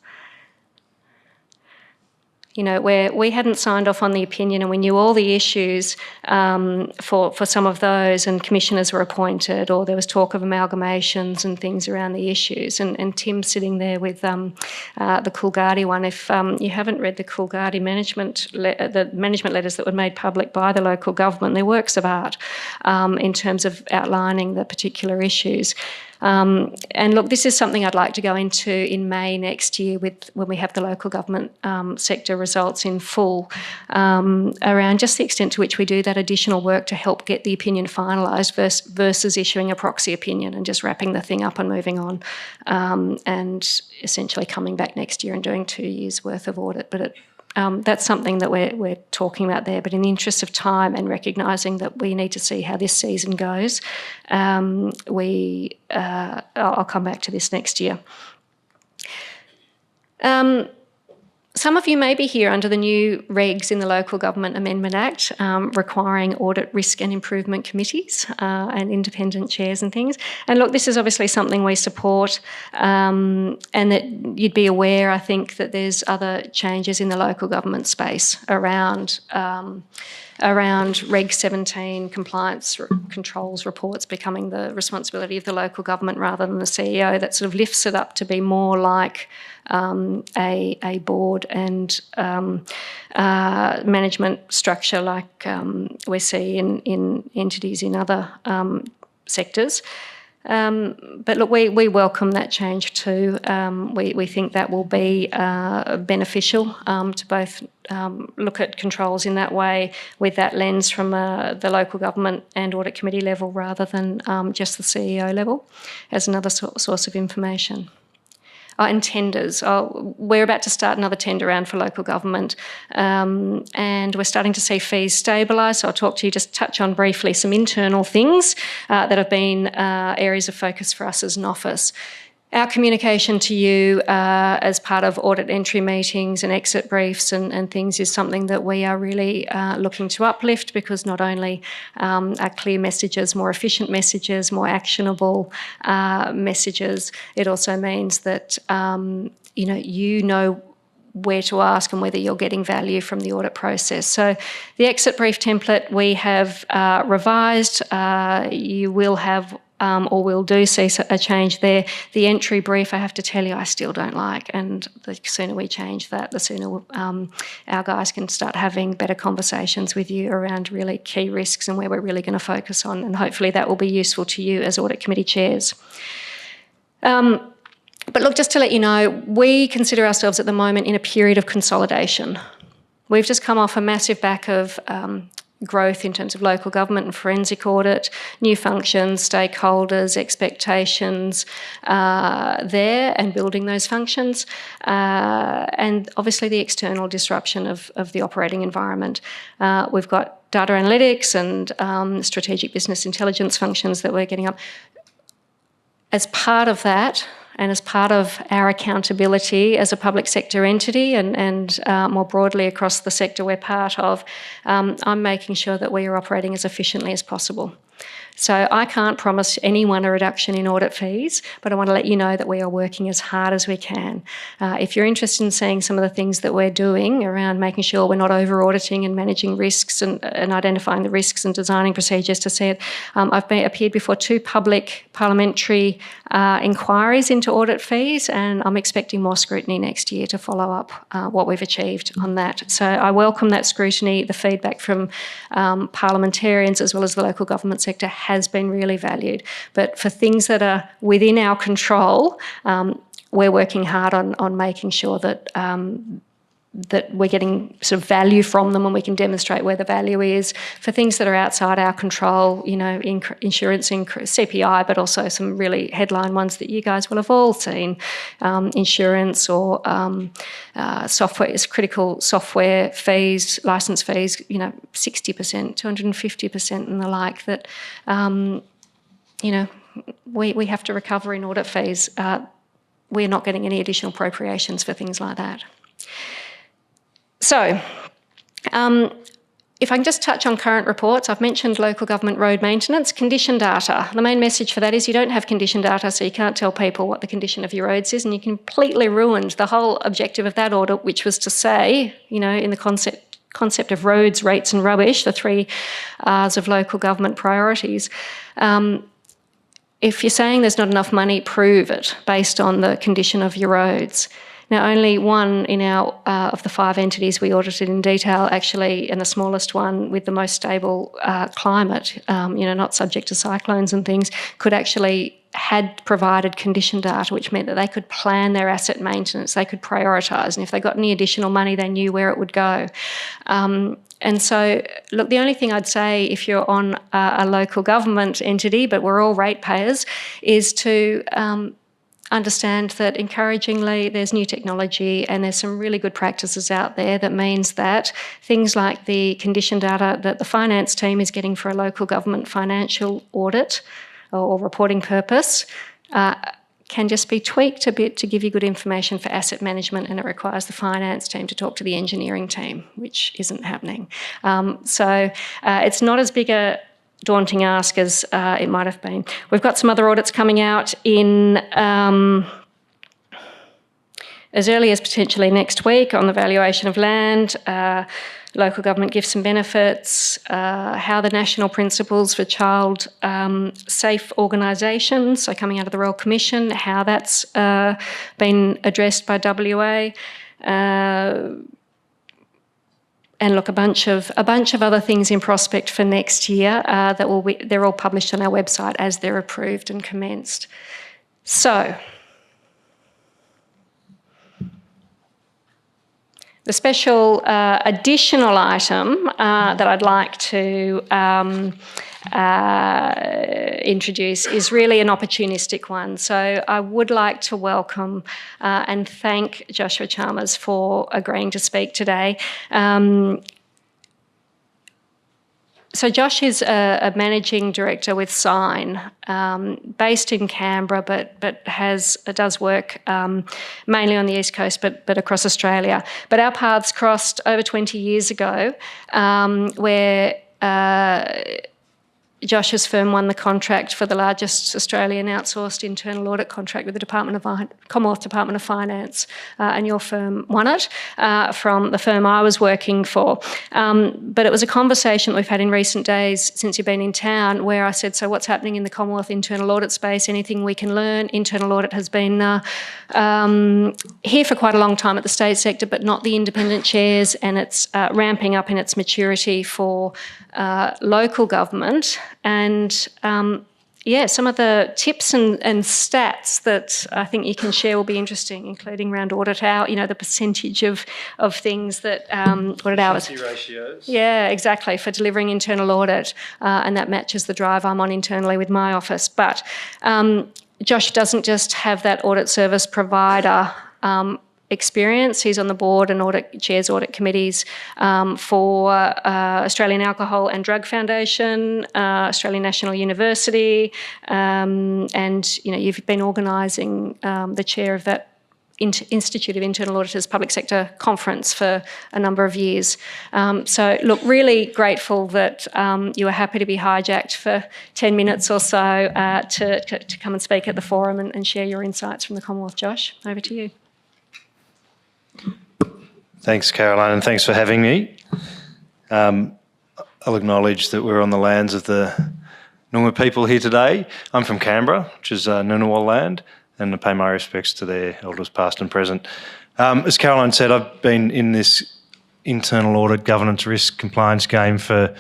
You know, where we hadn't signed off on the opinion and we knew all the issues for some of those, and commissioners were appointed, or there was talk of amalgamations and things around the issues. And Tim's sitting there with the Coolgardie one. If you haven't read the Coolgardie the management letters that were made public by the local government, they're works of art in terms of outlining the particular issues. And look, this is something I'd like to go into in May next year when we have the local government sector results in full, around just the extent to which we do that additional work to help get the opinion finalised versus issuing a proxy opinion and just wrapping the thing up and moving on, and essentially coming back next year and doing 2 years' worth of audit. But that's something that we're talking about there. But in the interest of time and recognising that we need to see how this season goes, I'll come back to this next year. Some of you may be here under the new regs in the Local Government Amendment Act, requiring audit, risk and improvement committees and independent chairs and things. And look, this is obviously something we support, and that you'd be aware, I think, that there's other changes in the local government space around Reg 17 compliance controls reports becoming the responsibility of the local government rather than the CEO. That sort of lifts it up to be more like a board and management structure like we see in entities in other sectors. But look, we welcome that change too. We think that will be beneficial to both look at controls in that way with that lens from the local government and audit committee level rather than just the CEO level as another source of information. And tenders. We're about to start another tender round for local government, and we're starting to see fees stabilise. So I'll talk to you, just touch on briefly some internal things that have been areas of focus for us as an office. Our communication to you as part of audit entry meetings and exit briefs and things is something that we are really looking to uplift, because not only are clear messages, more efficient messages, more actionable messages, it also means that you know where to ask and whether you're getting value from the audit process. So the exit brief template we have revised. You will have or we'll do see a change there. The entry brief, I have to tell you, I still don't like, and the sooner we change that, the sooner our guys can start having better conversations with you around really key risks and where we're really going to focus on, and hopefully that will be useful to you as audit committee chairs. But look, just to let you know, we consider ourselves at the moment in a period of consolidation. We've just come off a massive back of growth in terms of local government and forensic audit, new functions, stakeholders, expectations there, and building those functions, and obviously the external disruption of the operating environment. We've got data analytics and strategic business intelligence functions that we're getting up. As part of that, and as part of our accountability as a public sector entity and more broadly across the sector we're part of, I'm making sure that we are operating as efficiently as possible. So I can't promise anyone a reduction in audit fees, but I want to let you know that we are working as hard as we can. If you're interested in seeing some of the things that we're doing around making sure we're not over-auditing and managing risks and identifying the risks and designing procedures to see it, I've appeared before 2 public parliamentary inquiries into audit fees, and I'm expecting more scrutiny next year to follow up what we've achieved on that. So I welcome that scrutiny. The feedback from parliamentarians as well as the local government sector has been really valued. But for things that are within our control, we're working hard on making sure that that we're getting sort of value from them and we can demonstrate where the value is. For things that are outside our control, you know, insurance, CPI, but also some really headline ones that you guys will have all seen, insurance or software, critical software fees, licence fees, you know, 60%, 250% and the like, that, you know, we have to recover in audit fees. We're not getting any additional appropriations for things like that. So, if I can just touch on current reports, I've mentioned local government road maintenance, condition data. The main message for that is you don't have condition data, so you can't tell people what the condition of your roads is, and you completely ruined the whole objective of that audit, which was to say, you know, in the concept of roads, rates and rubbish, the 3 R's of local government priorities. If you're saying there's not enough money, prove it based on the condition of your roads. Now, only one in our of the 5 entities we audited in detail, actually, and the smallest one with the most stable climate, you know, not subject to cyclones and things, had provided condition data, which meant that they could plan their asset maintenance, they could prioritise, and if they got any additional money, they knew where it would go. And so, look, the only thing I'd say if you're on a local government entity, but we're all ratepayers, is to understand that encouragingly there's new technology and there's some really good practices out there that means that things like the condition data that the finance team is getting for a local government financial audit or reporting purpose can just be tweaked a bit to give you good information for asset management, and it requires the finance team to talk to the engineering team, which isn't happening. So it's not as big a daunting ask as it might have been. We've got some other audits coming out in as early as potentially next week on the valuation of land, local government gifts and benefits, how the national principles for child safe organisations, so coming out of the Royal Commission, how that's been addressed by WA. And look, a bunch of other things in prospect for next year they're all published on our website as they're approved and commenced. So, the special additional item that I'd like to introduce is really an opportunistic one. So I would like to welcome and thank Joshua Chalmers for agreeing to speak today. So Josh is a managing director with Sign, based in Canberra, but does work mainly on the East Coast, but across Australia. But our paths crossed over 20 years ago, where Josh's firm won the contract for the largest Australian outsourced internal audit contract with the Commonwealth Department of Finance, and your firm won it from the firm I was working for. But it was a conversation that we've had in recent days since you've been in town, where I said, so what's happening in the Commonwealth internal audit space? Anything we can learn? Internal audit has been here for quite a long time at the state sector, but not the independent chairs, and it's ramping up in its maturity for local government. And some of the tips and stats that I think you can share will be interesting, including around audit hour, the percentage of things that audit hours. Ratios. Yeah, exactly, for delivering internal audit, and that matches the drive I'm on internally with my office. But Josh doesn't just have that audit service provider experience. He's on the board and chairs audit committees for Australian Alcohol and Drug Foundation, Australian National University, and you've been organising the chair of that Institute of Internal Auditors Public Sector Conference for a number of years. So, look, really grateful that you were happy to be hijacked for 10 minutes or so to come and speak at the forum and share your insights from the Commonwealth. Josh, over to you. Thanks, Caroline, and thanks for having me. I'll acknowledge that we're on the lands of the Noongar people here today. I'm from Canberra, which is Ngunnawal land, and I pay my respects to their elders past and present. As Caroline said, I've been in this internal audit, governance, risk, compliance game for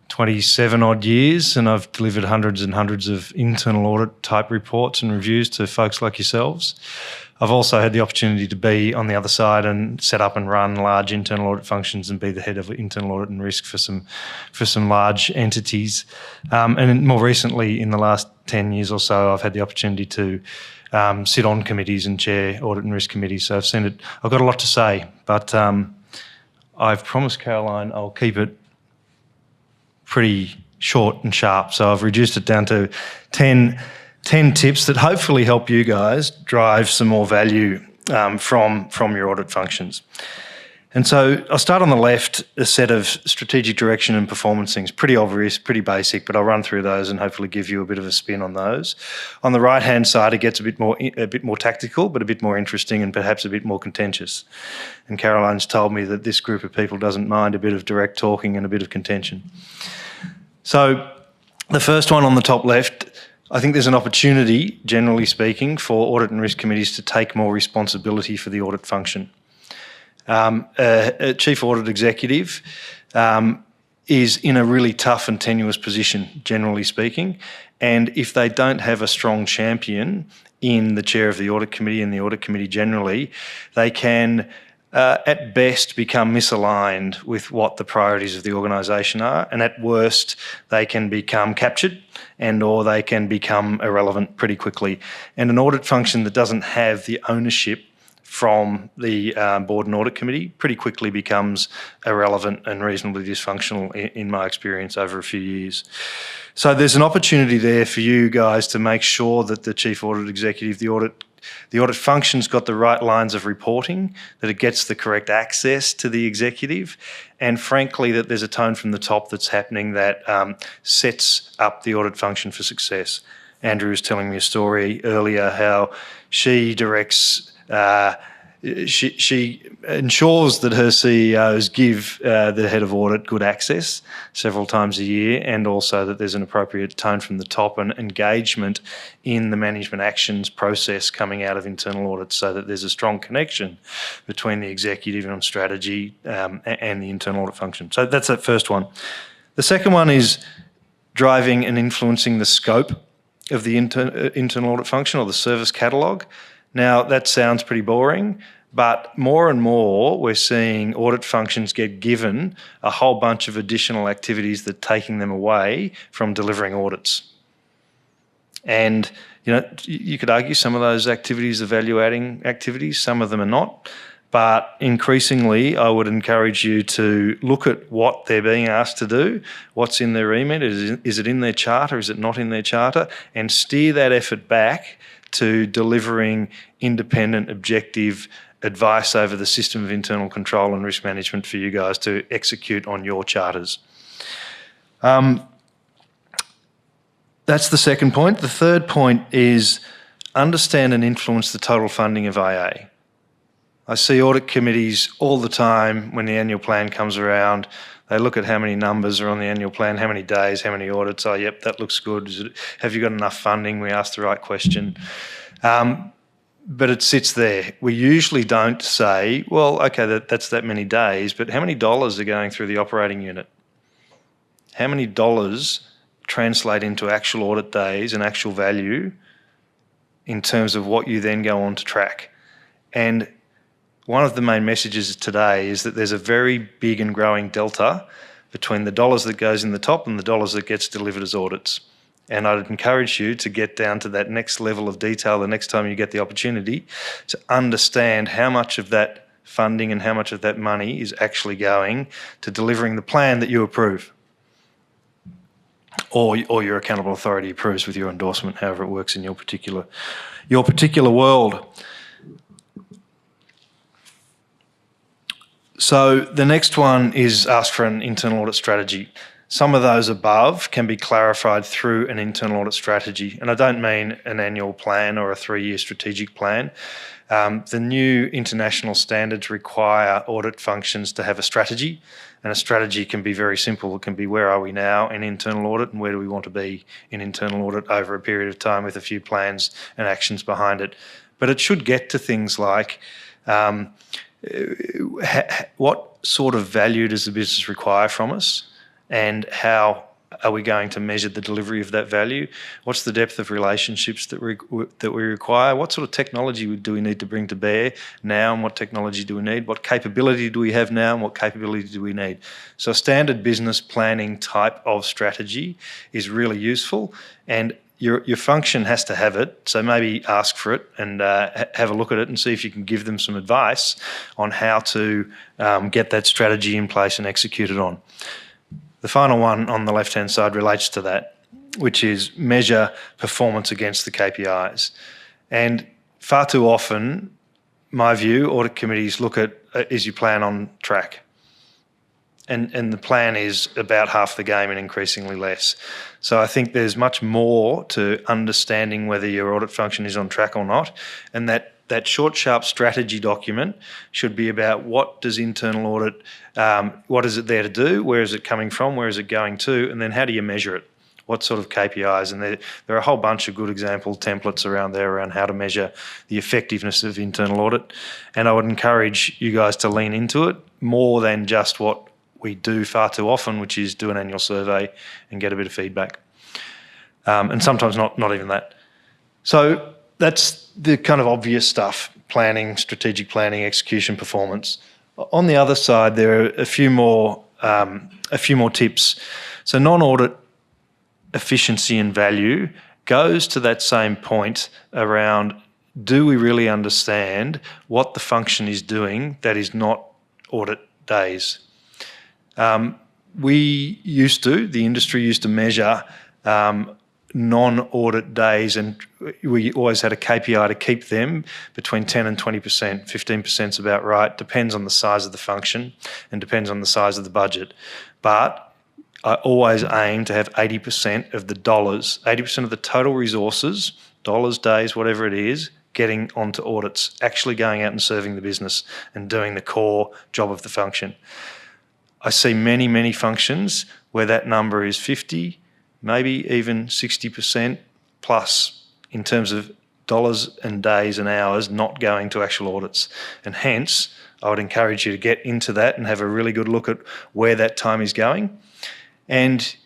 27 odd years, and I've delivered hundreds and hundreds of internal audit type reports and reviews to folks like yourselves. I've also had the opportunity to be on the other side and set up and run large internal audit functions and be the head of internal audit and risk for some large entities. And more recently, in the last 10 years or so, I've had the opportunity to sit on committees and chair audit and risk committees. So I've seen it. I've got a lot to say, but I've promised Caroline I'll keep it pretty short and sharp. So I've reduced it down to 10 tips that hopefully help you guys drive some more value from your audit functions. And so I'll start on the left, a set of strategic direction and performance things, pretty obvious, pretty basic, but I'll run through those and hopefully give you a bit of a spin on those. On the right-hand side, it gets a bit more tactical, but a bit more interesting and perhaps a bit more contentious. And Caroline's told me that this group of people doesn't mind a bit of direct talking and a bit of contention. So the first one on the top left, I think there's an opportunity, generally speaking, for audit and risk committees to take more responsibility for the audit function. A chief audit executive is in a really tough and tenuous position, generally speaking, and if they don't have a strong champion in the chair of the audit committee and the audit committee generally, they can at best become misaligned with what the priorities of the organisation are, and at worst they can become captured and or they can become irrelevant pretty quickly. And an audit function that doesn't have the ownership from the board and audit committee pretty quickly becomes irrelevant and reasonably dysfunctional in my experience over a few years. So there's an opportunity there for you guys to make sure that the chief audit executive, the audit function's got the right lines of reporting, that it gets the correct access to the executive, and frankly that there's a tone from the top that's happening that sets up the audit function for success. Andrew was telling me a story earlier how she directs she ensures that her CEOs give the head of audit good access several times a year, and also that there's an appropriate tone from the top and engagement in the management actions process coming out of internal audits, so that there's a strong connection between the executive on strategy and the internal audit function. So that's that first one. The second one is driving and influencing the scope of the internal audit function or the service catalogue. Now, that sounds pretty boring, but more and more we're seeing audit functions get given a whole bunch of additional activities that are taking them away from delivering audits. And, you know, you could argue some of those activities are value-adding activities, some of them are not. But increasingly, I would encourage you to look at what they're being asked to do, what's in their remit, is it in their charter, is it not in their charter, and steer that effort back to delivering independent, objective advice over the system of internal control and risk management for you guys to execute on your charters. That's the second point. The third point is understand and influence the total funding of IA. I see audit committees all the time when the annual plan comes around. They look at how many numbers are on the annual plan, how many days, how many audits. Oh, yep, that looks good. Have you got enough funding? We ask the right question. But it sits there. We usually don't say, well, okay, that's that many days, but how many dollars are going through the operating unit? How many dollars translate into actual audit days and actual value in terms of what you then go on to track? And one of the main messages today is that there's a very big and growing delta between the dollars that goes in the top and the dollars that gets delivered as audits. And I'd encourage you to get down to that next level of detail the next time you get the opportunity to understand how much of that funding and how much of that money is actually going to delivering the plan that you approve, or your accountable authority approves with your endorsement, however it works in your particular world. So the next one is ask for an internal audit strategy. Some of those above can be clarified through an internal audit strategy. And I don't mean an annual plan or a 3-year strategic plan. The new international standards require audit functions to have a strategy. And a strategy can be very simple. It can be where are we now in internal audit and where do we want to be in internal audit over a period of time with a few plans and actions behind it. But it should get to things like what sort of value does the business require from us, and how are we going to measure the delivery of that value? What's the depth of relationships that we require? What sort of technology do we need to bring to bear now, and what technology do we need? What capability do we have now, and what capability do we need? So a standard business planning type of strategy is really useful, and your function has to have it, so maybe ask for it and have a look at it and see if you can give them some advice on how to get that strategy in place and execute it on. The final one on the left-hand side relates to that, which is measure performance against the KPIs. And far too often, my view, audit committees look at is your plan on track? And the plan is about half the game and increasingly less. So I think there's much more to understanding whether your audit function is on track or not. And that short, sharp strategy document should be about what does internal audit, what is it there to do, where is it coming from, where is it going to, and then how do you measure it? What sort of KPIs? And there are a whole bunch of good example templates around there around how to measure the effectiveness of internal audit. And I would encourage you guys to lean into it more than just what we do far too often, which is do an annual survey and get a bit of feedback. And sometimes not even that. So that's the kind of obvious stuff: planning, strategic planning, execution, performance. On the other side, there are a few more tips. So non-audit efficiency and value goes to that same point around, do we really understand what the function is doing that is not audit days? The industry used to measure non-audit days, and we always had a KPI to keep them between 10 and 20%. 15% is about right. Depends on the size of the function and depends on the size of the budget. But I always aim to have 80% of the dollars, 80% of the total resources, dollars, days, whatever it is, getting onto audits, actually going out and serving the business and doing the core job of the function. I see many, many functions where that number is 50, maybe even 60% plus in terms of dollars and days and hours not going to actual audits. And hence, I would encourage you to get into that and have a really good look at where that time is going. And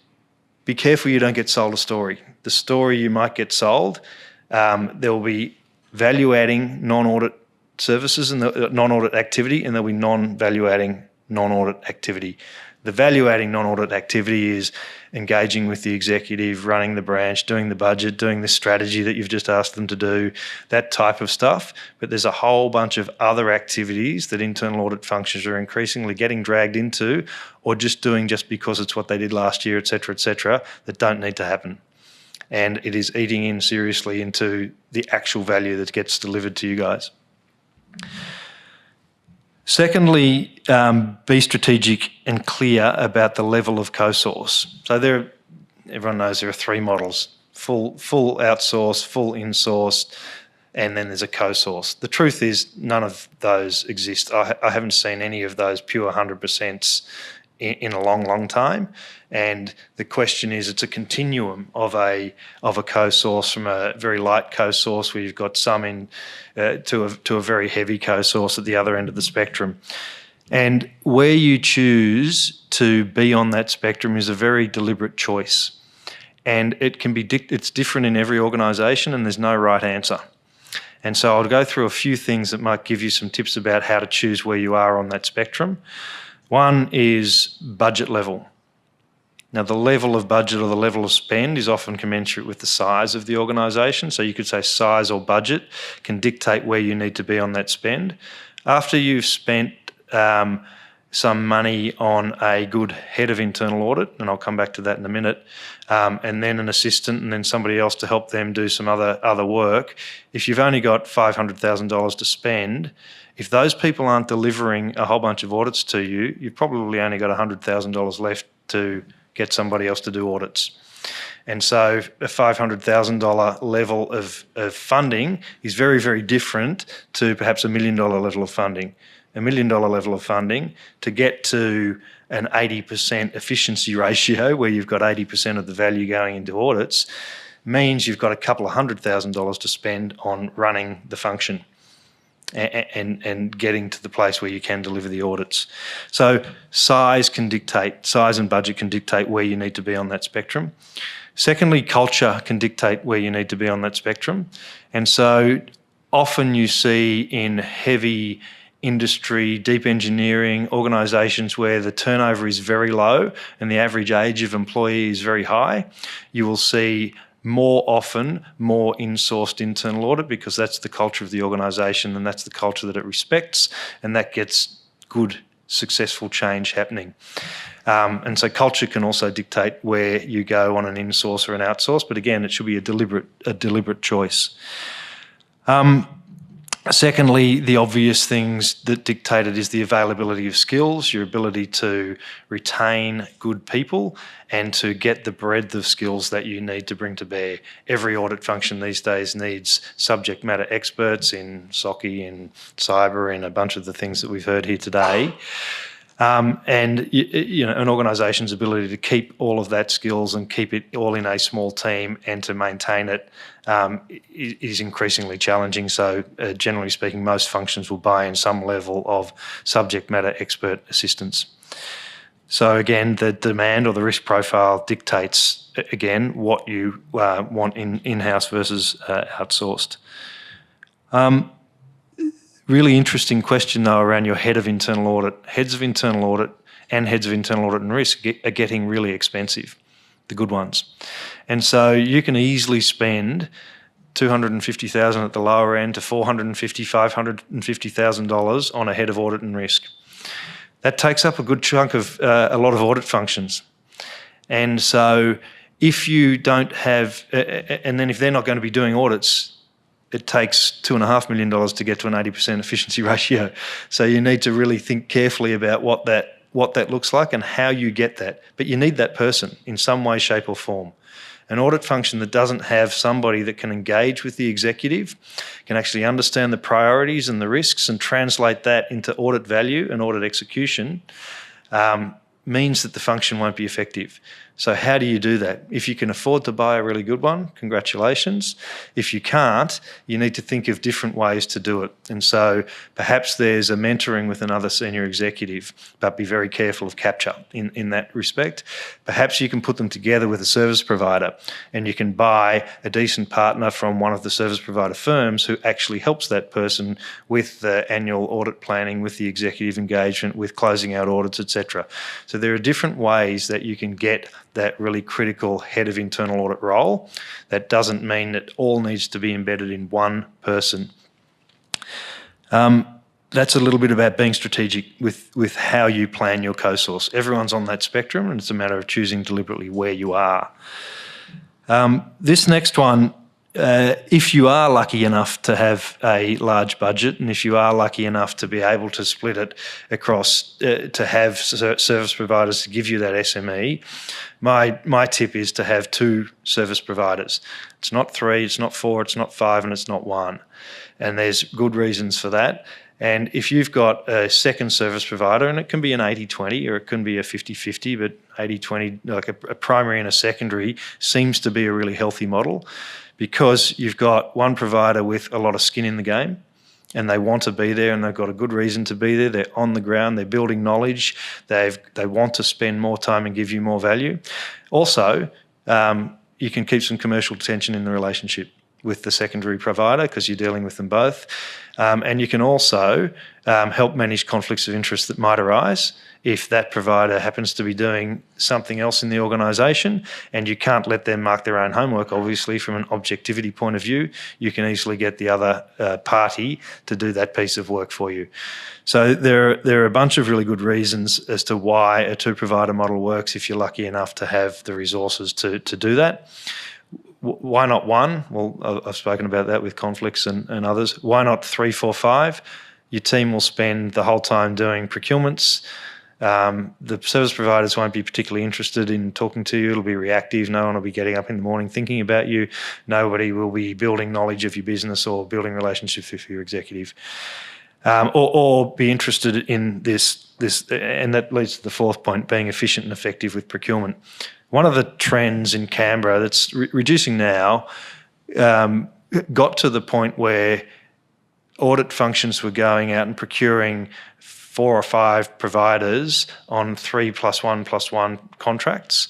be careful you don't get sold a story. The story you might get sold, there will be value-adding non-audit services and non-audit activity, and there'll be non-value-adding non-audit activity. The value-adding non-audit activity is engaging with the executive, running the branch, doing the budget, doing the strategy that you've just asked them to do, that type of stuff. But there's a whole bunch of other activities that internal audit functions are increasingly getting dragged into, or just doing just because it's what they did last year, et cetera, that don't need to happen. And it is eating in seriously into the actual value that gets delivered to you guys. Secondly, be strategic and clear about the level of co-source. So everyone knows there are 3 models: full outsource, full insourced, and then there's a co-source. The truth is none of those exist. I haven't seen any of those pure 100% in a long, long time. And the question is, it's a continuum of a co-source, from a very light co-source where you've got some in to a very heavy co-source at the other end of the spectrum. And where you choose to be on that spectrum is a very deliberate choice. And it's different in every organisation, and there's no right answer. And so I'll go through a few things that might give you some tips about how to choose where you are on that spectrum. One is budget level. Now, the level of budget or the level of spend is often commensurate with the size of the organisation. So you could say size or budget can dictate where you need to be on that spend. After you've spent some money on a good head of internal audit, and I'll come back to that in a minute, and then an assistant, and then somebody else to help them do some other work. If you've only got $500,000 to spend, if those people aren't delivering a whole bunch of audits to you, you've probably only got $100,000 left to get somebody else to do audits. And so a $500,000 level of funding is very, very different to perhaps $1 million level of funding. $1 million level of funding to get to an 80% efficiency ratio where you've got 80% of the value going into audits means you've got a couple of $100,000 to spend on running the function and getting to the place where you can deliver the audits. So size and budget can dictate where you need to be on that spectrum. Secondly, culture can dictate where you need to be on that spectrum. And so often you see in heavy industry, deep engineering, organisations where the turnover is very low and the average age of employee is very high, you will see more often more in-sourced internal audit because that's the culture of the organisation and that's the culture that it respects, and that gets good, successful change happening. And so culture can also dictate where you go on an in-source or an outsource, but again, it should be a deliberate choice. Secondly, the obvious things that dictate it is the availability of skills, your ability to retain good people and to get the breadth of skills that you need to bring to bear. Every audit function these days needs subject matter experts in SOC, in cyber, in a bunch of the things that we've heard here today. And an organisation's ability to keep all of that skills and keep it all in a small team and to maintain it is increasingly challenging. So generally speaking, most functions will buy in some level of subject matter expert assistance. So again, the demand or the risk profile dictates, again, what you want in-house versus outsourced. Really interesting question, though, around your head of internal audit. Heads of internal audit and heads of internal audit and risk are getting really expensive, the good ones. And so you can easily spend $250,000 at the lower end to $450,000, $550,000 on a head of audit and risk. That takes up a good chunk of a lot of audit functions. And so if you don't have, and then if they're not going to be doing audits, it takes $2.5 million to get to an 80% efficiency ratio. So you need to really think carefully about what that looks like and how you get that. But you need that person in some way, shape or form. An audit function that doesn't have somebody that can engage with the executive, can actually understand the priorities and the risks and translate that into audit value and audit execution, means that the function won't be effective. So how do you do that? If you can afford to buy a really good one, congratulations. If you can't, you need to think of different ways to do it. And so perhaps there's a mentoring with another senior executive, but be very careful of capture in that respect. Perhaps you can put them together with a service provider and you can buy a decent partner from one of the service provider firms who actually helps that person with the annual audit planning, with the executive engagement, with closing out audits, etc. So there are different ways that you can get that really critical head of internal audit role. That doesn't mean that all needs to be embedded in one person. That's a little bit about being strategic with how you plan your co-source. Everyone's on that spectrum and it's a matter of choosing deliberately where you are. This next one, if you are lucky enough to have a large budget and if you are lucky enough to be able to split it across, to have service providers to give you that SME, my tip is to have 2 service providers. It's not 3, it's not 4, it's not 5, and it's not 1. And there's good reasons for that. And if you've got a second service provider, and it can be an 80-20 or it can be a 50-50, but 80-20, like a primary and a secondary, seems to be a really healthy model because you've got one provider with a lot of skin in the game and they want to be there and they've got a good reason to be there. They're on the ground, they're building knowledge, they want to spend more time and give you more value. Also, you can keep some commercial tension in the relationship. with the secondary provider because you're dealing with them both. And you can also help manage conflicts of interest that might arise if that provider happens to be doing something else in the organisation, and you can't let them mark their own homework, obviously, from an objectivity point of view. You can easily get the other party to do that piece of work for you. So there are a bunch of really good reasons as to why a two-provider model works if you're lucky enough to have the resources to do that. Why not one? Well, I've spoken about that with conflicts and others. Why not 3, 4, 5? Your team will spend the whole time doing procurements. The service providers won't be particularly interested in talking to you. It'll be reactive. No one will be getting up in the morning thinking about you. Nobody will be building knowledge of your business or building relationships with your executive. Or be interested in this, and that leads to the fourth point, being efficient and effective with procurement. One of the trends in Canberra that's reducing now got to the point where audit functions were going out and procuring 4 or 5 providers on 3+1+1 contracts,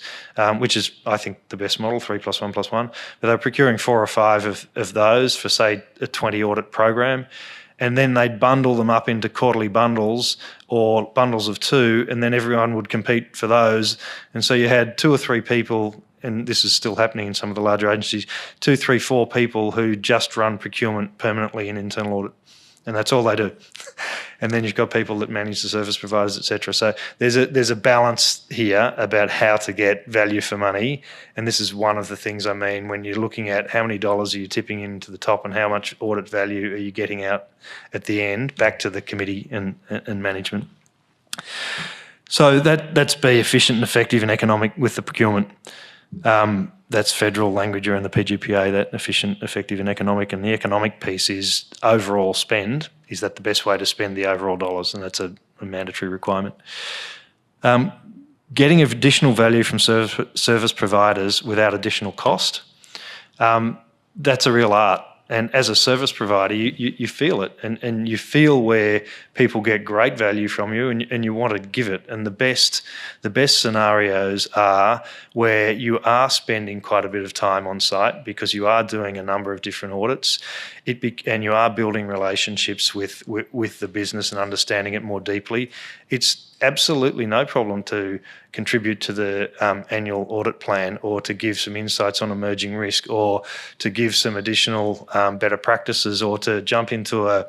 which is, I think, the best model, 3+1+1. But they're procuring 4 or 5 of those for, say, a 20 audit program. And then they'd bundle them up into quarterly bundles or bundles of 2, and then everyone would compete for those. And so you had 2 or 3 people, and this is still happening in some of the larger agencies, 2, 3, 4 people who just run procurement permanently in internal audit. And that's all they do. And then you've got people that manage the service providers, etc. So there's a balance here about how to get value for money. And this is one of the things I mean when you're looking at how many dollars are you tipping into the top and how much audit value are you getting out at the end, back to the committee and management. So that's be efficient and effective and economic with the procurement. That's federal language around the PGPA, that efficient, effective and economic. And the economic piece is overall spend. Is that the best way to spend the overall dollars? And that's a mandatory requirement. Getting additional value from service providers without additional cost, that's a real art. And as a service provider, you feel it, and you feel where people get great value from you, and you want to give it. And the best scenarios are where you are spending quite a bit of time on site because you are doing a number of different audits, and you are building relationships with the business and understanding it more deeply. It's absolutely no problem to contribute to the annual audit plan, or to give some insights on emerging risk, or to give some additional better practices, or to jump into a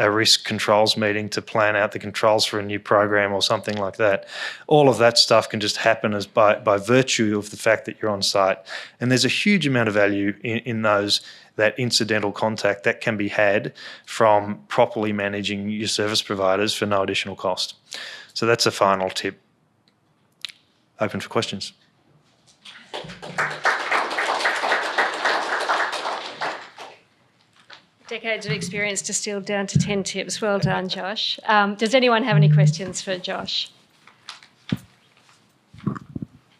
risk controls meeting to plan out the controls for a new program or something like that. All of that stuff can just happen as by virtue of the fact that you're on site. And there's a huge amount of value in that incidental contact that can be had from properly managing your service providers for no additional cost. So that's a final tip. Open for questions. Decades of experience distilled down to 10 tips. Well done, Josh. Does anyone have any questions for Josh?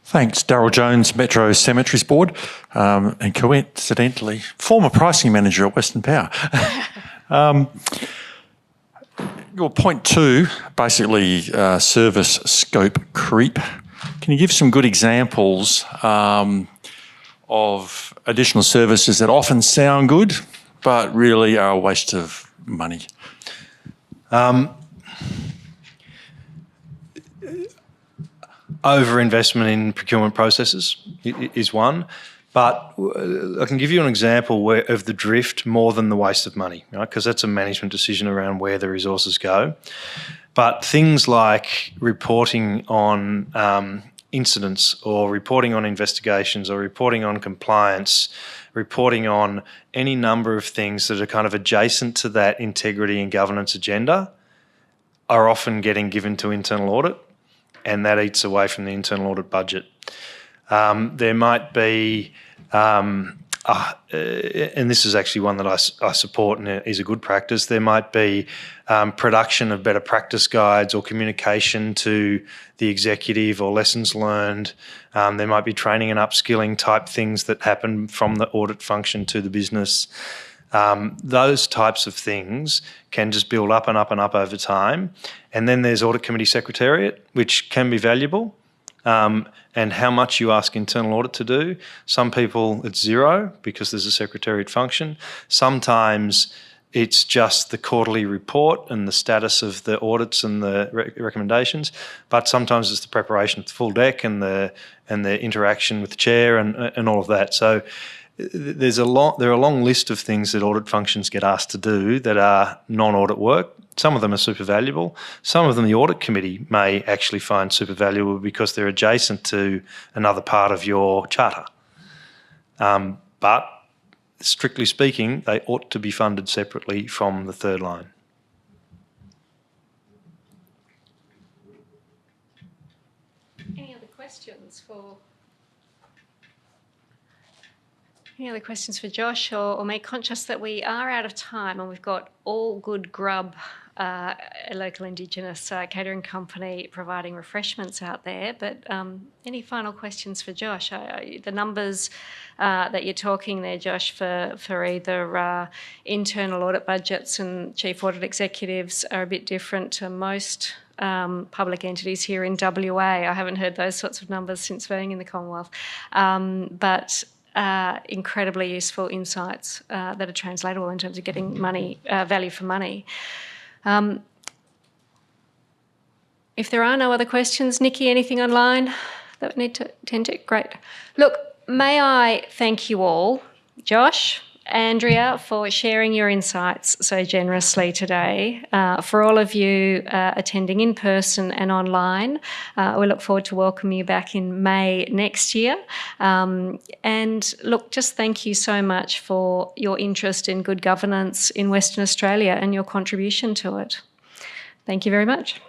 Thanks, Darryl Jones, Metro Cemeteries Board, and coincidentally, former pricing manager at Western Power. Your point 2, basically service scope creep. Can you give some good examples of additional services that often sound good but really are a waste of money? Over-investment in procurement processes is one, but I can give you an example of the drift more than the waste of money, right? Because that's a management decision around where the resources go. But things like reporting on incidents, or reporting on investigations, or reporting on compliance, reporting on any number of things that are kind of adjacent to that integrity and governance agenda are often getting given to internal audit, and that eats away from the internal audit budget. There might be, and this is actually one that I support and is a good practice, there might be production of better practice guides or communication to the executive or lessons learned. There might be training and upskilling type things that happen from the audit function to the business. Those types of things can just build up and up and up over time. And then there's audit committee secretariat, which can be valuable. and how much you ask internal audit to do. Some people it's zero because there's a secretariat function. Sometimes it's just the quarterly report and the status of the audits and the recommendations, but sometimes it's the preparation of the full deck and the interaction with the chair and all of that. So there are a long list of things that audit functions get asked to do that are non-audit work. Some of them are super valuable. Some of them the audit committee may actually find super valuable because they're adjacent to another part of your charter. But strictly speaking, they ought to be funded separately from the third line. Any other questions for Josh or me? Conscious that we are out of time and we've got all good grub, a local Indigenous catering company providing refreshments out there. But any final questions for Josh? The numbers that you're talking there, Josh, for either internal audit budgets and chief audit executives are a bit different to most public entities here in WA. I haven't heard those sorts of numbers since being in the Commonwealth. But incredibly useful insights that are translatable in terms of getting money, value for money. If there are no other questions, Nikki, anything online that we need to attend to? Great. Look, may I thank you all, Josh, Andrea, for sharing your insights so generously today. For all of you attending in person and online, we look forward to welcoming you back in May next year. And look, just thank you so much for your interest in good governance in Western Australia and your contribution to it. Thank you very much.